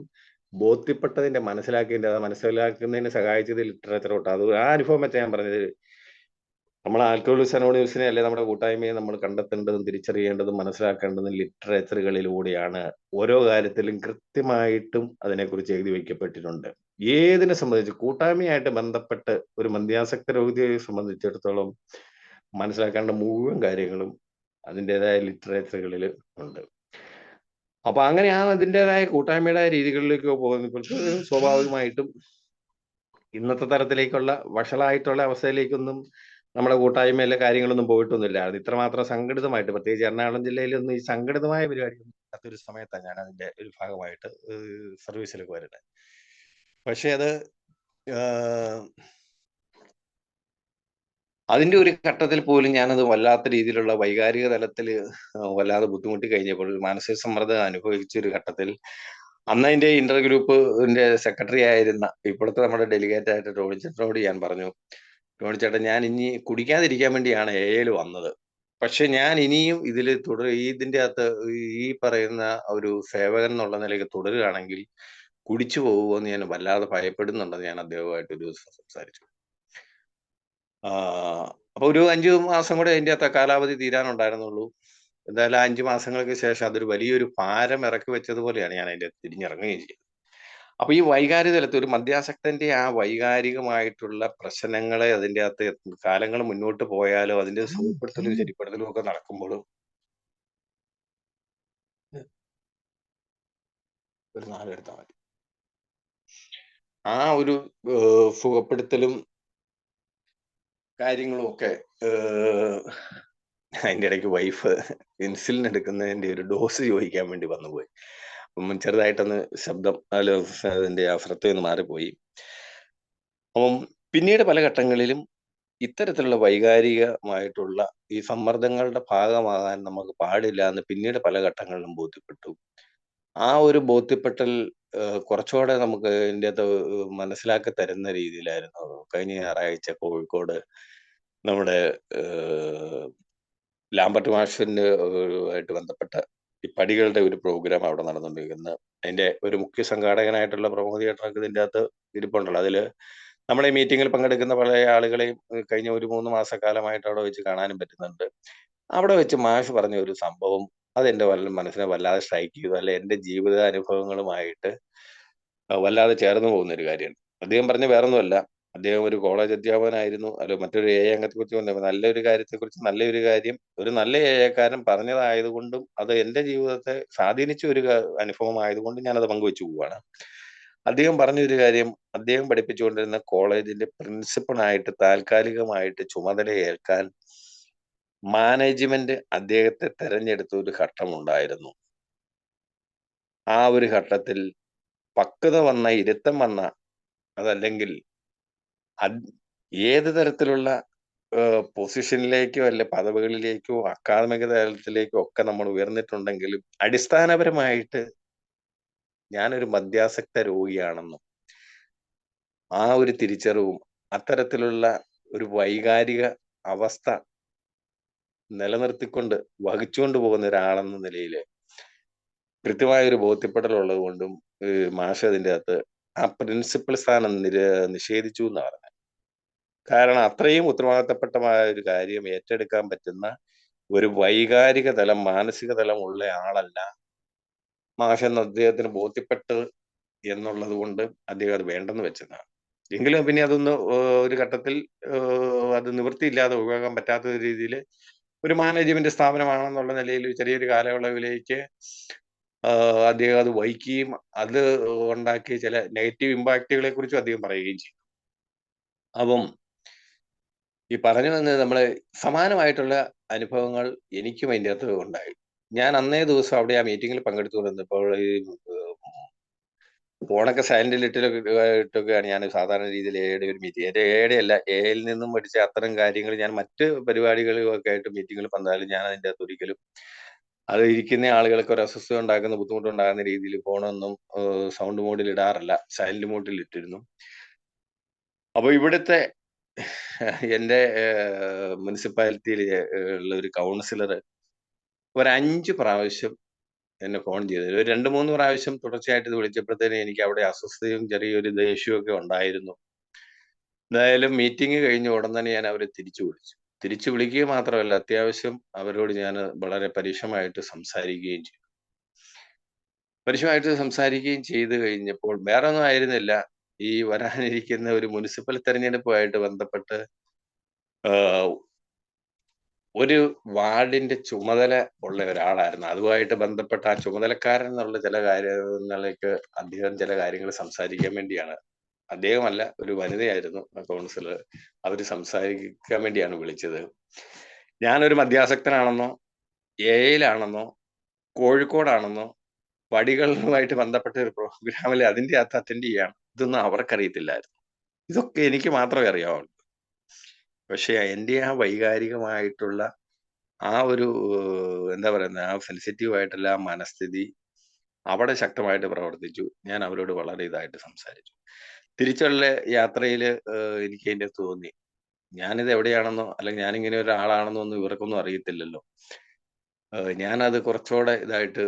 ബോധ്യപ്പെട്ടതിന്റെ മനസ്സിലാക്കുന്നതിനെ സഹായിച്ചത് ലിറ്ററേച്ചറോട്ട്. അത് ആ അനുഭവം വെച്ചാൽ ഞാൻ പറഞ്ഞത്, നമ്മൾ ആൽക്കഹോളിക്സ് അനോണിമസിനെ അല്ലെ നമ്മുടെ കൂട്ടായ്മയെ നമ്മൾ കണ്ടെത്തേണ്ടതും തിരിച്ചറിയേണ്ടതും മനസ്സിലാക്കേണ്ടതും ലിറ്ററേച്ചറുകളിലൂടെയാണ്. ഓരോ കാര്യത്തിലും കൃത്യമായിട്ടും അതിനെക്കുറിച്ച് എഴുതി വയ്ക്കപ്പെട്ടിട്ടുണ്ട്. ഏതിനെ സംബന്ധിച്ച് കൂട്ടായ്മയായിട്ട് ബന്ധപ്പെട്ട് ഒരു മദ്യാസക്ത രോഗിയെ സംബന്ധിച്ചിടത്തോളം മനസ്സിലാക്കേണ്ട മുഴുവൻ കാര്യങ്ങളും അതിൻ്റെതായ ലിറ്ററേച്ചറുകളിൽ ഉണ്ട്. അപ്പൊ അങ്ങനെ അതിൻ്റെതായ കൂട്ടായ്മയുടെ രീതികളിലേക്ക് പോകുന്നപ്പോഴത്തെ സ്വാഭാവികമായിട്ടും ഇന്നത്തെ തരത്തിലേക്കുള്ള വഷളായിട്ടുള്ള അവസ്ഥയിലേക്കൊന്നും നമ്മുടെ കൂട്ടായ്മയിലെ കാര്യങ്ങളൊന്നും പോയിട്ടൊന്നുമില്ല. അത് ഇത്രമാത്രം സംഘടിതമായിട്ട്, പ്രത്യേകിച്ച് എറണാകുളം ജില്ലയിലൊന്നും ഈ സംഘടിതമായ പരിപാടിയൊന്നും ഇല്ലാത്തൊരു സമയത്താണ് ഞാൻ അതിന്റെ ഒരു ഭാഗമായിട്ട് സർവീസിലേക്ക് വരുന്നത്. പക്ഷെ അത് അതിന്റെ ഒരു ഘട്ടത്തിൽ പോലും ഞാനത് വല്ലാത്ത രീതിയിലുള്ള വൈകാരിക തലത്തിൽ വല്ലാതെ ബുദ്ധിമുട്ടി കഴിഞ്ഞപ്പോൾ, മാനസിക സമ്മർദ്ദം അനുഭവിച്ചൊരു ഘട്ടത്തിൽ അന്ന് അതിന്റെ ഇന്റർ ഗ്രൂപ്പിന്റെ സെക്രട്ടറി ആയിരുന്ന ഇപ്പോഴത്തെ നമ്മുടെ ഡെലിഗേറ്റ് ആയിട്ട് ടോണി ചേട്ടനോട് ഞാൻ പറഞ്ഞു, ടോണി ചേട്ടൻ, ഞാൻ ഇനി കുടിക്കാതിരിക്കാൻ വേണ്ടിയാണ് എയിൽ വന്നത്. പക്ഷെ ഞാൻ ഇനിയും ഇതിൽ ഇതിന്റെ അകത്ത് ഈ പറയുന്ന ഒരു സേവകൻ എന്നുള്ള നിലയ്ക്ക് തുടരുകയാണെങ്കിൽ കുടിച്ചു പോകുമെന്ന് ഞാൻ വല്ലാതെ ഭയപ്പെടുന്നുണ്ടെന്ന് ഞാൻ അദ്ദേഹവുമായിട്ട് ഒരു ദിവസം സംസാരിച്ചു. അപ്പൊ ഒരു 5 മാസം കൂടെ അതിന്റെ അകത്ത് കാലാവധി തീരാനുണ്ടായിരുന്നുള്ളൂ. എന്തായാലും 5 മാസങ്ങൾക്ക് ശേഷം അതൊരു വലിയൊരു ഭാരം ഇറക്കി വെച്ചതുപോലെയാണ് ഞാൻ അതിന്റെ തിരിഞ്ഞിറങ്ങുകയും ചെയ്തത്. അപ്പൊ ഈ വൈകാരിക തലത്തിൽ ഒരു മദ്യാസക്തന്റെ ആ വൈകാരികമായിട്ടുള്ള പ്രശ്നങ്ങളെ അതിന്റെ അകത്ത് കാലങ്ങൾ മുന്നോട്ട് പോയാലും അതിന്റെ സുഖപ്പെടുത്തലും ശരിപ്പെടുത്തലും ഒക്കെ നടക്കുമ്പോഴും ഒരു 4 എടുത്താൽ മതി. ആ ഒരു സുഖപ്പെടുത്തലും കാര്യങ്ങളും ഒക്കെ അതിന്റെ ഇടയ്ക്ക് വൈഫ് ഇൻസുലിൻ എടുക്കുന്നതിന്റെ ഒരു ഡോസ് ചോദിക്കാൻ വേണ്ടി വന്നുപോയി. അപ്പം ചെറുതായിട്ടൊന്ന് ശബ്ദം അതിന്റെ ആ ശ്രദ്ധയൊന്ന് മാറിപ്പോയി. അപ്പം പിന്നീട് പല ഘട്ടങ്ങളിലും ഇത്തരത്തിലുള്ള വൈകാരികമായിട്ടുള്ള ഈ സമ്മർദ്ദങ്ങളുടെ ഭാഗമാകാൻ നമുക്ക് പാടില്ല എന്ന് പിന്നീട് പല ഘട്ടങ്ങളിലും ബോധ്യപ്പെട്ടു. ആ ഒരു ബോധ്യപ്പെടൽ കുറച്ചുകൂടെ നമുക്ക് ഇതിന്റെ അകത്ത് മനസ്സിലാക്കി തരുന്ന രീതിയിലായിരുന്നു കഴിഞ്ഞ ഞായറാഴ്ച കോഴിക്കോട് നമ്മുടെ ലാംബർട്ട് മാഷിന്റെ ആയിട്ട് ബന്ധപ്പെട്ട ഈ പടികളുടെ ഒരു പ്രോഗ്രാം അവിടെ നടന്നുകൊണ്ടിരിക്കുന്നത്. അതിന്റെ ഒരു മുഖ്യ സംഘാടകനായിട്ടുള്ള പ്രമോദ് ചേട്ടനൊക്കെ ഇതിന്റെ അകത്ത് ഇരിപ്പുണ്ടല്ലോ. അതില് നമ്മളെ മീറ്റിങ്ങിൽ പങ്കെടുക്കുന്ന പല ആളുകളെയും കഴിഞ്ഞ ഒരു 3 മാസക്കാലമായിട്ട് അവിടെ വെച്ച് കാണാനും പറ്റുന്നുണ്ട്. അവിടെ വെച്ച് മാഷ് പറഞ്ഞ ഒരു സംഭവം അതെന്റെ മനസ്സിനെ വല്ലാതെ സ്ട്രൈക്ക് ചെയ്തു. അല്ലെ എന്റെ ജീവിതാനുഭവങ്ങളുമായിട്ട് വല്ലാതെ ചേർന്ന് പോകുന്ന ഒരു കാര്യമാണ്. അദ്ദേഹം പറഞ്ഞ വേറൊന്നുമല്ല, അദ്ദേഹം ഒരു കോളേജ് അധ്യാപകനായിരുന്നു. അല്ല മറ്റൊരു അംഗത്തെക്കുറിച്ച് നല്ലൊരു കാര്യത്തെക്കുറിച്ച് നല്ലൊരു കാര്യം ഒരു നല്ല കാരൻ പറഞ്ഞതായതുകൊണ്ടും അത് എന്റെ ജീവിതത്തെ സ്വാധീനിച്ച ഒരു അനുഭവം ആയതുകൊണ്ടും ഞാനത് പങ്കുവെച്ചു പോവുകയാണ്. അദ്ദേഹം പറഞ്ഞൊരു കാര്യം, അദ്ദേഹം പഠിപ്പിച്ചുകൊണ്ടിരുന്ന കോളേജിന്റെ പ്രിൻസിപ്പളായിട്ട് താൽക്കാലികമായിട്ട് ചുമതലയേൽക്കാൻ മാനേജ്മെന്റ് അദ്ദേഹത്തെ തെരഞ്ഞെടുത്ത ഒരു ഘട്ടമുണ്ടായിരുന്നു. ആ ഒരു ഘട്ടത്തിൽ പക്വത വന്ന, ഇരുത്തം വന്ന, അതല്ലെങ്കിൽ ഏത് തരത്തിലുള്ള പൊസിഷനിലേക്കോ അല്ലെ പദവികളിലേക്കോ അക്കാദമിക തലത്തിലേക്കോ ഒക്കെ നമ്മൾ ഉയർന്നിട്ടുണ്ടെങ്കിലും അടിസ്ഥാനപരമായിട്ട് ഞാനൊരു മദ്യാസക്ത രോഗിയാണെന്നും ആ ഒരു തിരിച്ചറിവും അത്തരത്തിലുള്ള ഒരു വൈകാരിക അവസ്ഥ നിലനിർത്തിക്കൊണ്ട് വഹിച്ചുകൊണ്ട് പോകുന്ന ഒരാളെന്ന നിലയിൽ കൃത്യമായ ഒരു ബോധ്യപ്പെടലുള്ളത് കൊണ്ടും മാഷ് അതിൻ്റെ അകത്ത് ആ പ്രിൻസിപ്പൽ സ്ഥാനം നിഷേധിച്ചു എന്നാണ് പറഞ്ഞത്. കാരണം അത്രയും ഉത്തരവാദിത്തപ്പെട്ടമായ ഒരു കാര്യം ഏറ്റെടുക്കാൻ പറ്റുന്ന ഒരു വൈകാരിക തലം, മാനസിക തലം ഉള്ള ആളല്ല മാഷെന്ന് അദ്ദേഹത്തിന് ബോധ്യപ്പെട്ട് എന്നുള്ളത് കൊണ്ട് അദ്ദേഹം അത് വേണ്ടെന്ന് വെച്ചതാണ്. എങ്കിലും പിന്നെ അതൊന്ന് ഒരു ഘട്ടത്തിൽ അത് നിവൃത്തിയില്ലാതെ ഒഴിവാക്കാൻ പറ്റാത്ത രീതിയിൽ ഒരു മാനേജ്മെന്റ് സ്ഥാപനമാണെന്നുള്ള നിലയിൽ ചെറിയൊരു കാലയളവിലേക്ക് അദ്ദേഹം അത് വഹിക്കുകയും അത് ഉണ്ടാക്കിയ ചില നെഗറ്റീവ് ഇമ്പാക്റ്റുകളെ കുറിച്ചും അദ്ദേഹം പറയുകയും ചെയ്തു. അപ്പം ഈ പറഞ്ഞു വന്നത് നമ്മള് സമാനമായിട്ടുള്ള അനുഭവങ്ങൾ എനിക്കും അതിൻ്റെ അകത്ത് ഉണ്ടായി. ഞാൻ അന്നേ ദിവസം അവിടെ ആ മീറ്റിംഗിൽ പങ്കെടുത്തുകൊണ്ടിരുന്നപ്പോൾ ഈ ഫോണൊക്കെ സൈലന്റിൽ ഇട്ടൊക്കെയാണ് ഞാൻ സാധാരണ രീതിയിൽ എയുടെ ഒരു മീറ്റിംഗ്. എന്റെ എയുടെ അല്ല, എയിൽ നിന്നും പഠിച്ച അത്തരം കാര്യങ്ങൾ ഞാൻ മറ്റ് പരിപാടികളൊക്കെ ആയിട്ട് മീറ്റിങ്ങിൽ വന്നാലും ഞാൻ അതിൻ്റെ അകത്ത് ഒരിക്കലും അത് ഇരിക്കുന്ന ആളുകൾക്ക് ഒരു അസ്വസ്ഥത ഉണ്ടാക്കുന്ന ബുദ്ധിമുട്ടുണ്ടാകുന്ന രീതിയിൽ ഫോണൊന്നും സൗണ്ട് മോഡിൽ ഇടാറില്ല, സൈലന്റ് മോഡിൽ ഇട്ടിരുന്നു. അപ്പൊ ഇവിടുത്തെ എന്റെ മുനിസിപ്പാലിറ്റിയിൽ ഉള്ള ഒരു കൗൺസിലർ ഒരു 5 പ്രാവശ്യം എന്നെ ഫോൺ ചെയ്തു. ഒരു 2-3 പ്രാവശ്യം തുടർച്ചയായിട്ട് ഇത് വിളിച്ചപ്പോഴത്തേനും എനിക്ക് അവിടെ അസ്വസ്ഥതയും ചെറിയൊരു ദേഷ്യവും ഒക്കെ ഉണ്ടായിരുന്നു. എന്തായാലും മീറ്റിംഗ് കഴിഞ്ഞ ഉടൻ തന്നെ ഞാൻ അവരെ തിരിച്ചു വിളിച്ചു. തിരിച്ചു വിളിക്കുക മാത്രമല്ല, അത്യാവശ്യം അവരോട് ഞാൻ വളരെ പരുഷമായിട്ട് സംസാരിക്കുകയും ചെയ്തു. പരുഷമായിട്ട് സംസാരിക്കുകയും ചെയ്ത് കഴിഞ്ഞപ്പോൾ വേറെ ഒന്നും ആയിരുന്നില്ല, ഈ വരാനിരിക്കുന്ന ഒരു മുനിസിപ്പൽ തെരഞ്ഞെടുപ്പുമായിട്ട് ബന്ധപ്പെട്ട് ഒരു വാർഡിന്റെ ചുമതല ഉള്ള ഒരാളായിരുന്നു. അതുമായിട്ട് ബന്ധപ്പെട്ട ആ ചുമതലക്കാരൻ എന്നുള്ള ചില കാര്യങ്ങളിലേക്ക് അദ്ദേഹം ചില കാര്യങ്ങൾ സംസാരിക്കാൻ വേണ്ടിയാണ്, അദ്ദേഹമല്ല ഒരു വനിതയായിരുന്നു കൗൺസിലർ, അവര് സംസാരിക്കാൻ വേണ്ടിയാണ് വിളിച്ചത്. ഞാനൊരു മദ്യാസക്തനാണെന്നോ എയിലാണെന്നോ കോഴിക്കോടാണെന്നോ പടികളുമായിട്ട് ബന്ധപ്പെട്ട ഒരു പ്രോഗ്രാമിൽ അതിന്റെ അകത്ത് അറ്റൻഡ് ചെയ്യാണ്, ഇതൊന്നും അവർക്കറിയത്തില്ലായിരുന്നു. ഇതൊക്കെ എനിക്ക് മാത്രമേ അറിയാവുള്ളൂ. പക്ഷെ എൻ്റെ ആ വൈകാരികമായിട്ടുള്ള ആ ഒരു എന്താ പറയുന്നത്, ആ സെൻസിറ്റീവ് ആയിട്ടുള്ള ആ മനസ്ഥിതി അവിടെ ശക്തമായിട്ട് പ്രവർത്തിച്ചു. ഞാൻ അവരോട് വളരെ ഇതായിട്ട് സംസാരിച്ചു. തിരിച്ചുള്ള യാത്രയിൽ എനിക്ക് അതിൻ്റെ അകത്ത് തോന്നി, ഞാനിത് എവിടെയാണെന്നോ അല്ലെങ്കിൽ ഞാനിങ്ങനെ ഒരാളാണെന്നോ ഒന്നും ഇവർക്കൊന്നും അറിയത്തില്ലല്ലോ. ഞാനത് കുറച്ചുകൂടെ ഇതായിട്ട്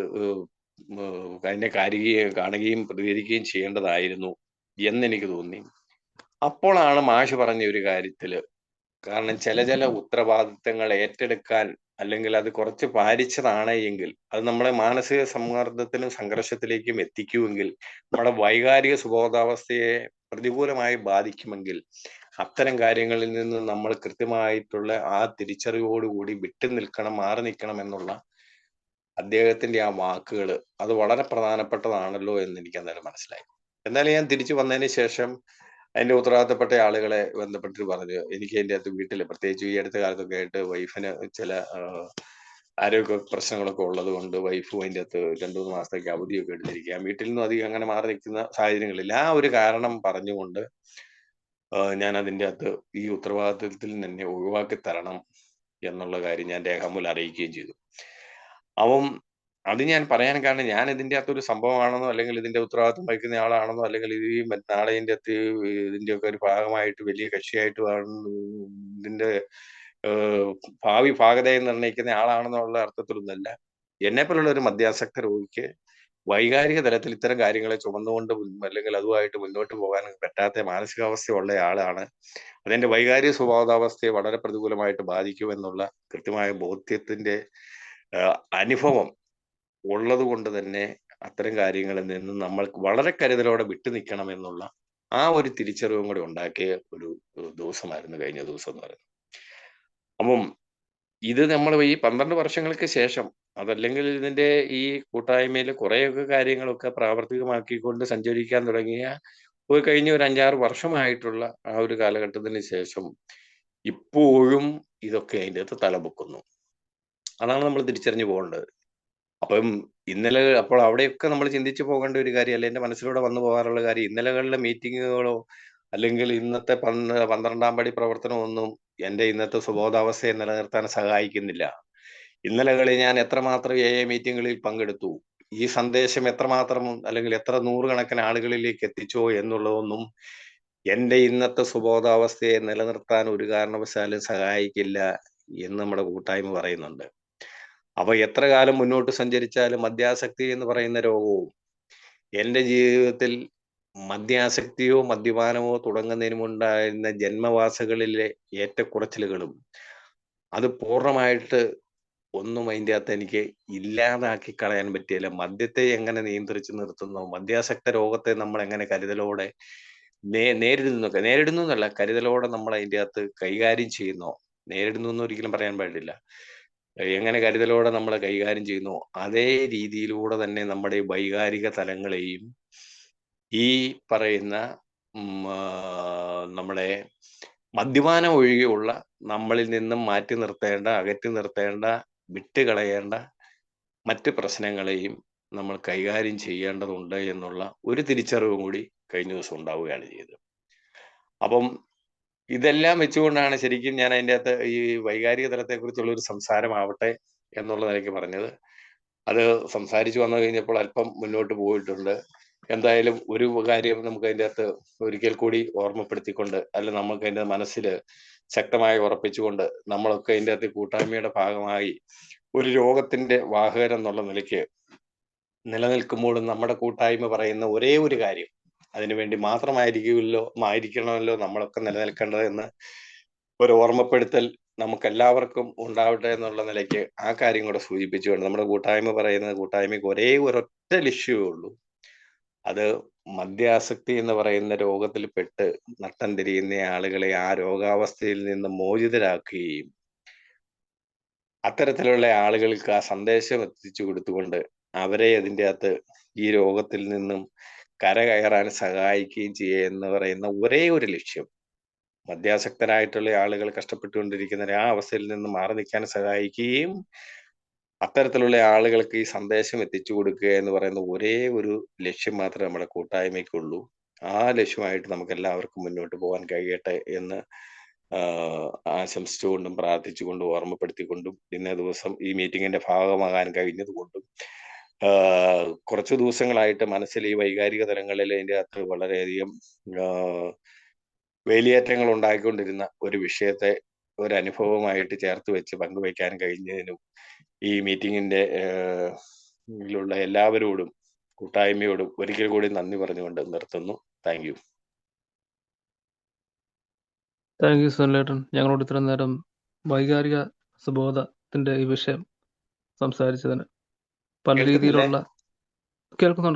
അതിനെ കാണുകയും പ്രതികരിക്കുകയും ചെയ്യേണ്ടതായിരുന്നു എന്നെനിക്ക് തോന്നി. അപ്പോഴാണ് മാഷ് പറഞ്ഞ ഒരു കാര്യത്തില്, കാരണം ചില ഉത്തരവാദിത്തങ്ങൾ ഏറ്റെടുക്കാൻ അല്ലെങ്കിൽ അത് കുറച്ച് പാലിച്ചതാണ് എങ്കിൽ അത് നമ്മളെ മാനസിക സമ്മർദ്ദത്തിനും സംഘർഷത്തിലേക്കും എത്തിക്കുമെങ്കിൽ, നമ്മുടെ വൈകാരിക സുബോധാവസ്ഥയെ പ്രതികൂലമായി ബാധിക്കുമെങ്കിൽ, അത്തരം കാര്യങ്ങളിൽ നിന്ന് നമ്മൾ കൃത്യമായിട്ടുള്ള ആ തിരിച്ചറിവോടുകൂടി വിട്ടു നിൽക്കണം, മാറി നിൽക്കണം എന്നുള്ള അദ്ദേഹത്തിന്റെ ആ വാക്കുകൾ അത് വളരെ പ്രധാനപ്പെട്ടതാണല്ലോ എന്ന് എനിക്ക് അന്നേരം മനസ്സിലായി. എന്നാലും ഞാൻ തിരിച്ചു വന്നതിന് ശേഷം അതിന്റെ ഉത്തരവാദിത്തപ്പെട്ട ആളുകളെ ബന്ധപ്പെട്ടിട്ട് പറഞ്ഞു, എനിക്ക് അതിന്റെ അകത്ത് വീട്ടില് പ്രത്യേകിച്ച് ഈ അടുത്ത കാലത്തൊക്കെ ആയിട്ട് വൈഫിന് ചില ആരോഗ്യ പ്രശ്നങ്ങളൊക്കെ ഉള്ളത് കൊണ്ട് വൈഫും അതിന്റെ അകത്ത് 2-3 മാസത്തേക്ക് അവധിയൊക്കെ എടുത്തിരിക്കുക, വീട്ടിൽ നിന്നും അധികം അങ്ങനെ മാറി നിൽക്കുന്ന സാഹചര്യങ്ങളില്ല. ആ ഒരു കാരണം പറഞ്ഞുകൊണ്ട് ഞാൻ അതിന്റെ അകത്ത് ഈ ഉത്തരവാദിത്തത്തിൽ തന്നെ ഒഴിവാക്കി തരണം എന്നുള്ള കാര്യം ഞാൻ രേഖാമൂലം അറിയിക്കുകയും ചെയ്തു. അപ്പം അത് ഞാൻ പറയാൻ കാരണം, ഞാൻ ഇതിന്റെ അകത്തൊരു സംഭവമാണെന്നോ അല്ലെങ്കിൽ ഇതിന്റെ ഉത്തരവാദിത്വം വഹിക്കുന്ന ആളാണെന്നോ അല്ലെങ്കിൽ ഈ നാളെ ഇതിന്റെ അകത്ത് ഇതിന്റെയൊക്കെ ഒരു ഭാഗമായിട്ട് വലിയ കക്ഷിയായിട്ട് ഇതിന്റെ ഭാവി ഭാഗതയെ നിർണ്ണയിക്കുന്ന ആളാണെന്നുള്ള അർത്ഥത്തിലൊന്നല്ല. എന്നെപ്പോലുള്ള ഒരു മദ്യാസക്ത രോഗിക്ക് വൈകാരിക തലത്തിൽ ഇത്തരം കാര്യങ്ങളെ ചുമന്നുകൊണ്ട് അല്ലെങ്കിൽ അതുമായിട്ട് മുന്നോട്ട് പോകാൻ പറ്റാത്ത മാനസികാവസ്ഥയുള്ള ആളാണ്. അതെന്റെ വൈകാരിക സ്വഭാവാവസ്ഥയെ വളരെ പ്രതികൂലമായിട്ട് ബാധിക്കുമെന്നുള്ള കൃത്യമായ ബോധ്യത്തിന്റെ അനുഭവം ഉള്ളത് കൊണ്ട് തന്നെ അത്തരം കാര്യങ്ങളിൽ നിന്ന് നമ്മൾ വളരെ കരുതലോടെ വിട്ടു നിൽക്കണം എന്നുള്ള ആ ഒരു തിരിച്ചറിവും കൂടി ഉണ്ടാക്കിയ ഒരു ദിവസമായിരുന്നു കഴിഞ്ഞ ദിവസം എന്ന് പറയുന്നത്. അപ്പം ഇത് നമ്മൾ ഈ 12 വർഷങ്ങൾക്ക് ശേഷം, അതല്ലെങ്കിൽ ഇതിന്റെ ഈ കൂട്ടായ്മയിൽ കുറെയൊക്കെ കാര്യങ്ങളൊക്കെ പ്രാവർത്തികമാക്കിക്കൊണ്ട് സഞ്ചരിക്കാൻ തുടങ്ങിയ കഴിഞ്ഞ ഒരു 5-6 വർഷമായിട്ടുള്ള ആ ഒരു കാലഘട്ടത്തിന് ശേഷം ഇപ്പോഴും ഇതൊക്കെ അതിൻ്റെ അകത്ത് തലപൊക്കുന്നു. അതാണ് നമ്മൾ തിരിച്ചറിഞ്ഞു പോകേണ്ടത്. അപ്പം അപ്പോൾ അവിടെയൊക്കെ നമ്മൾ ചിന്തിച്ചു പോകേണ്ട ഒരു കാര്യം, അല്ലെ എന്റെ മനസ്സിലൂടെ വന്നു പോകാറുള്ള കാര്യം, ഇന്നലകളിലെ മീറ്റിങ്ങുകളോ അല്ലെങ്കിൽ ഇന്നത്തെ 12-ാം പടി പ്രവർത്തനമൊന്നും എന്റെ ഇന്നത്തെ സുബോധാവസ്ഥയെ നിലനിർത്താൻ സഹായിക്കുന്നില്ല. ഇന്നലകളിൽ ഞാൻ എത്രമാത്രം മീറ്റിങ്ങുകളിൽ പങ്കെടുത്തു, ഈ സന്ദേശം എത്രമാത്രം അല്ലെങ്കിൽ എത്ര നൂറുകണക്കിന് ആളുകളിലേക്ക് എത്തിച്ചോ എന്നുള്ളതൊന്നും എന്റെ ഇന്നത്തെ സുബോധാവസ്ഥയെ നിലനിർത്താൻ ഒരു കാരണവശാലും സഹായിക്കില്ല എന്ന് നമ്മുടെ കൂട്ടായ്മ പറയുന്നുണ്ട്. അപ്പൊ എത്ര കാലം മുന്നോട്ട് സഞ്ചരിച്ചാലും മദ്യാസക്തി എന്ന് പറയുന്ന രോഗവും എന്റെ ജീവിതത്തിൽ മദ്യാസക്തിയോ മദ്യപാനമോ തുടങ്ങുന്നതിന് മുണ്ടായിരുന്ന ജന്മവാസകളിലെ ഏറ്റക്കുറച്ചിലുകളും അത് പൂർണ്ണമായിട്ട് ഒന്നും അതിൻ്റെ അകത്ത് എനിക്ക് ഇല്ലാതാക്കി കളയാൻ പറ്റിയില്ല. മദ്യത്തെ എങ്ങനെ നിയന്ത്രിച്ച് നിർത്തുന്നു, മദ്യാസക്ത രോഗത്തെ നമ്മൾ എങ്ങനെ കരുതലോടെ നേരിടുന്നു എന്നല്ല, കരുതലോടെ നമ്മൾ അതിൻ്റെ അകത്ത് കൈകാര്യം ചെയ്യുന്നോ, നേരിടുന്നു എന്ന് ഒരിക്കലും പറയാൻ പാടില്ല. എങ്ങനെ കരുതലോടെ നമ്മൾ കൈകാര്യം ചെയ്യുന്നു, അതേ രീതിയിലൂടെ തന്നെ നമ്മുടെ വൈകാരിക തലങ്ങളെയും ഈ പറയുന്ന നമ്മുടെ മദ്യപാനം ഒഴികെയുള്ള നമ്മളിൽ നിന്നും മാറ്റി നിർത്തേണ്ട, അകറ്റി നിർത്തേണ്ട, വിട്ടുകളയേണ്ട മറ്റ് പ്രശ്നങ്ങളെയും നമ്മൾ കൈകാര്യം ചെയ്യേണ്ടതുണ്ട് എന്നുള്ള ഒരു തിരിച്ചറിവും കൂടി കഴിഞ്ഞ ദിവസം ഉണ്ടാവുകയാണ് ചെയ്തത്. അപ്പം ഇതെല്ലാം വെച്ചുകൊണ്ടാണ് ശരിക്കും ഞാൻ അതിൻ്റെ അകത്ത് ഈ വൈകാരിക തലത്തെക്കുറിച്ചുള്ള ഒരു സംസാരമാവട്ടെ എന്നുള്ള നിലയ്ക്ക് പറഞ്ഞത്. അത് സംസാരിച്ചു വന്നു കഴിഞ്ഞപ്പോൾ അല്പം മുന്നോട്ട് പോയിട്ടുണ്ട്. എന്തായാലും ഒരു കാര്യം നമുക്ക് അതിൻ്റെ അകത്ത് ഒരിക്കൽ കൂടി ഓർമ്മപ്പെടുത്തിക്കൊണ്ട്, അല്ല നമുക്ക് അതിൻ്റെ മനസ്സിൽ ശക്തമായി ഉറപ്പിച്ചുകൊണ്ട്, നമ്മളൊക്കെ അതിൻ്റെ അകത്ത് കൂട്ടായ്മയുടെ ഭാഗമായി ഒരു രോഗത്തിന്റെ വാഹകരെന്നുള്ള നിലയ്ക്ക് നിലനിൽക്കുമ്പോഴും നമ്മുടെ കൂട്ടായ്മ പറയുന്ന ഒരേ ഒരു കാര്യം, അതിനുവേണ്ടി ആയിരിക്കണമല്ലോ നമ്മളൊക്കെ നിലനിൽക്കേണ്ടത് എന്ന് ഒരു ഓർമ്മപ്പെടുത്തൽ നമുക്കെല്ലാവർക്കും ഉണ്ടാവട്ടെ എന്നുള്ള നിലയ്ക്ക് ആ കാര്യം കൂടെ സൂചിപ്പിച്ചുകൊണ്ട്, നമ്മുടെ കൂട്ടായ്മ പറയുന്നത്, കൂട്ടായ്മയ്ക്ക് ഒരേ ഒരൊറ്റ ലക്ഷ്യമേ ഉള്ളൂ. അത് മദ്യാസക്തി എന്ന് പറയുന്ന രോഗത്തിൽ പെട്ട് നട്ടം തിരിയുന്ന ആളുകളെ ആ രോഗാവസ്ഥയിൽ നിന്ന് മോചിതരാക്കുകയും അത്തരത്തിലുള്ള ആളുകൾക്ക് ആ സന്ദേശം എത്തിച്ചു കൊടുത്തുകൊണ്ട് അവരെ അതിൻ്റെ അകത്ത് ഈ രോഗത്തിൽ നിന്നും കരകയറാൻ സഹായിക്കുകയും ചെയ്യുക എന്ന് പറയുന്ന ഒരേ ഒരു ലക്ഷ്യം. മദ്യാസക്തരായിട്ടുള്ള ആളുകൾ കഷ്ടപ്പെട്ടുകൊണ്ടിരിക്കുന്ന ആ അവസ്ഥയിൽ നിന്ന് മാറി നിൽക്കാൻ സഹായിക്കുകയും അത്തരത്തിലുള്ള ആളുകൾക്ക് ഈ സന്ദേശം എത്തിച്ചു കൊടുക്കുക എന്ന് പറയുന്ന ഒരേ ഒരു ലക്ഷ്യം മാത്രമേ നമ്മുടെ കൂട്ടായ്മയ്ക്കുള്ളൂ. ആ ലക്ഷ്യമായിട്ട് നമുക്ക് എല്ലാവർക്കും മുന്നോട്ട് പോകാൻ കഴിയട്ടെ എന്ന് ആശംസിച്ചുകൊണ്ടും പ്രാർത്ഥിച്ചുകൊണ്ടും ഓർമ്മപ്പെടുത്തിക്കൊണ്ടും ഇന്നേ ദിവസം ഈ മീറ്റിങ്ങിന്റെ ഭാഗമാകാൻ കഴിഞ്ഞതുകൊണ്ടും കുറച്ചു ദിവസങ്ങളായിട്ട് മനസ്സിൽ ഈ വൈകാരിക തലങ്ങളിൽ അതിൻ്റെ അകത്ത് വളരെയധികം വേലിയേറ്റങ്ങൾ ഉണ്ടാക്കിക്കൊണ്ടിരുന്ന ഒരു വിഷയത്തെ ഒരു അനുഭവമായിട്ട് ചേർത്ത് വെച്ച് പങ്കുവയ്ക്കാൻ കഴിഞ്ഞതിനും ഈ മീറ്റിങ്ങിന്റെ ിലുള്ള എല്ലാവരോടും കൂട്ടായ്മയോടും ഒരിക്കൽ കൂടി നന്ദി പറഞ്ഞുകൊണ്ട് നിർത്തുന്നു. Thank you. താങ്ക് യു സുനിലേട്ടൻ, ഞങ്ങളോട് ഇത്ര നേരം വൈകാരിക സുബോധത്തിന്റെ ഈ വിഷയം സംസാരിച്ചതിന്. പല രീതിയിലുള്ള കേൾക്കുന്നുണ്ട്.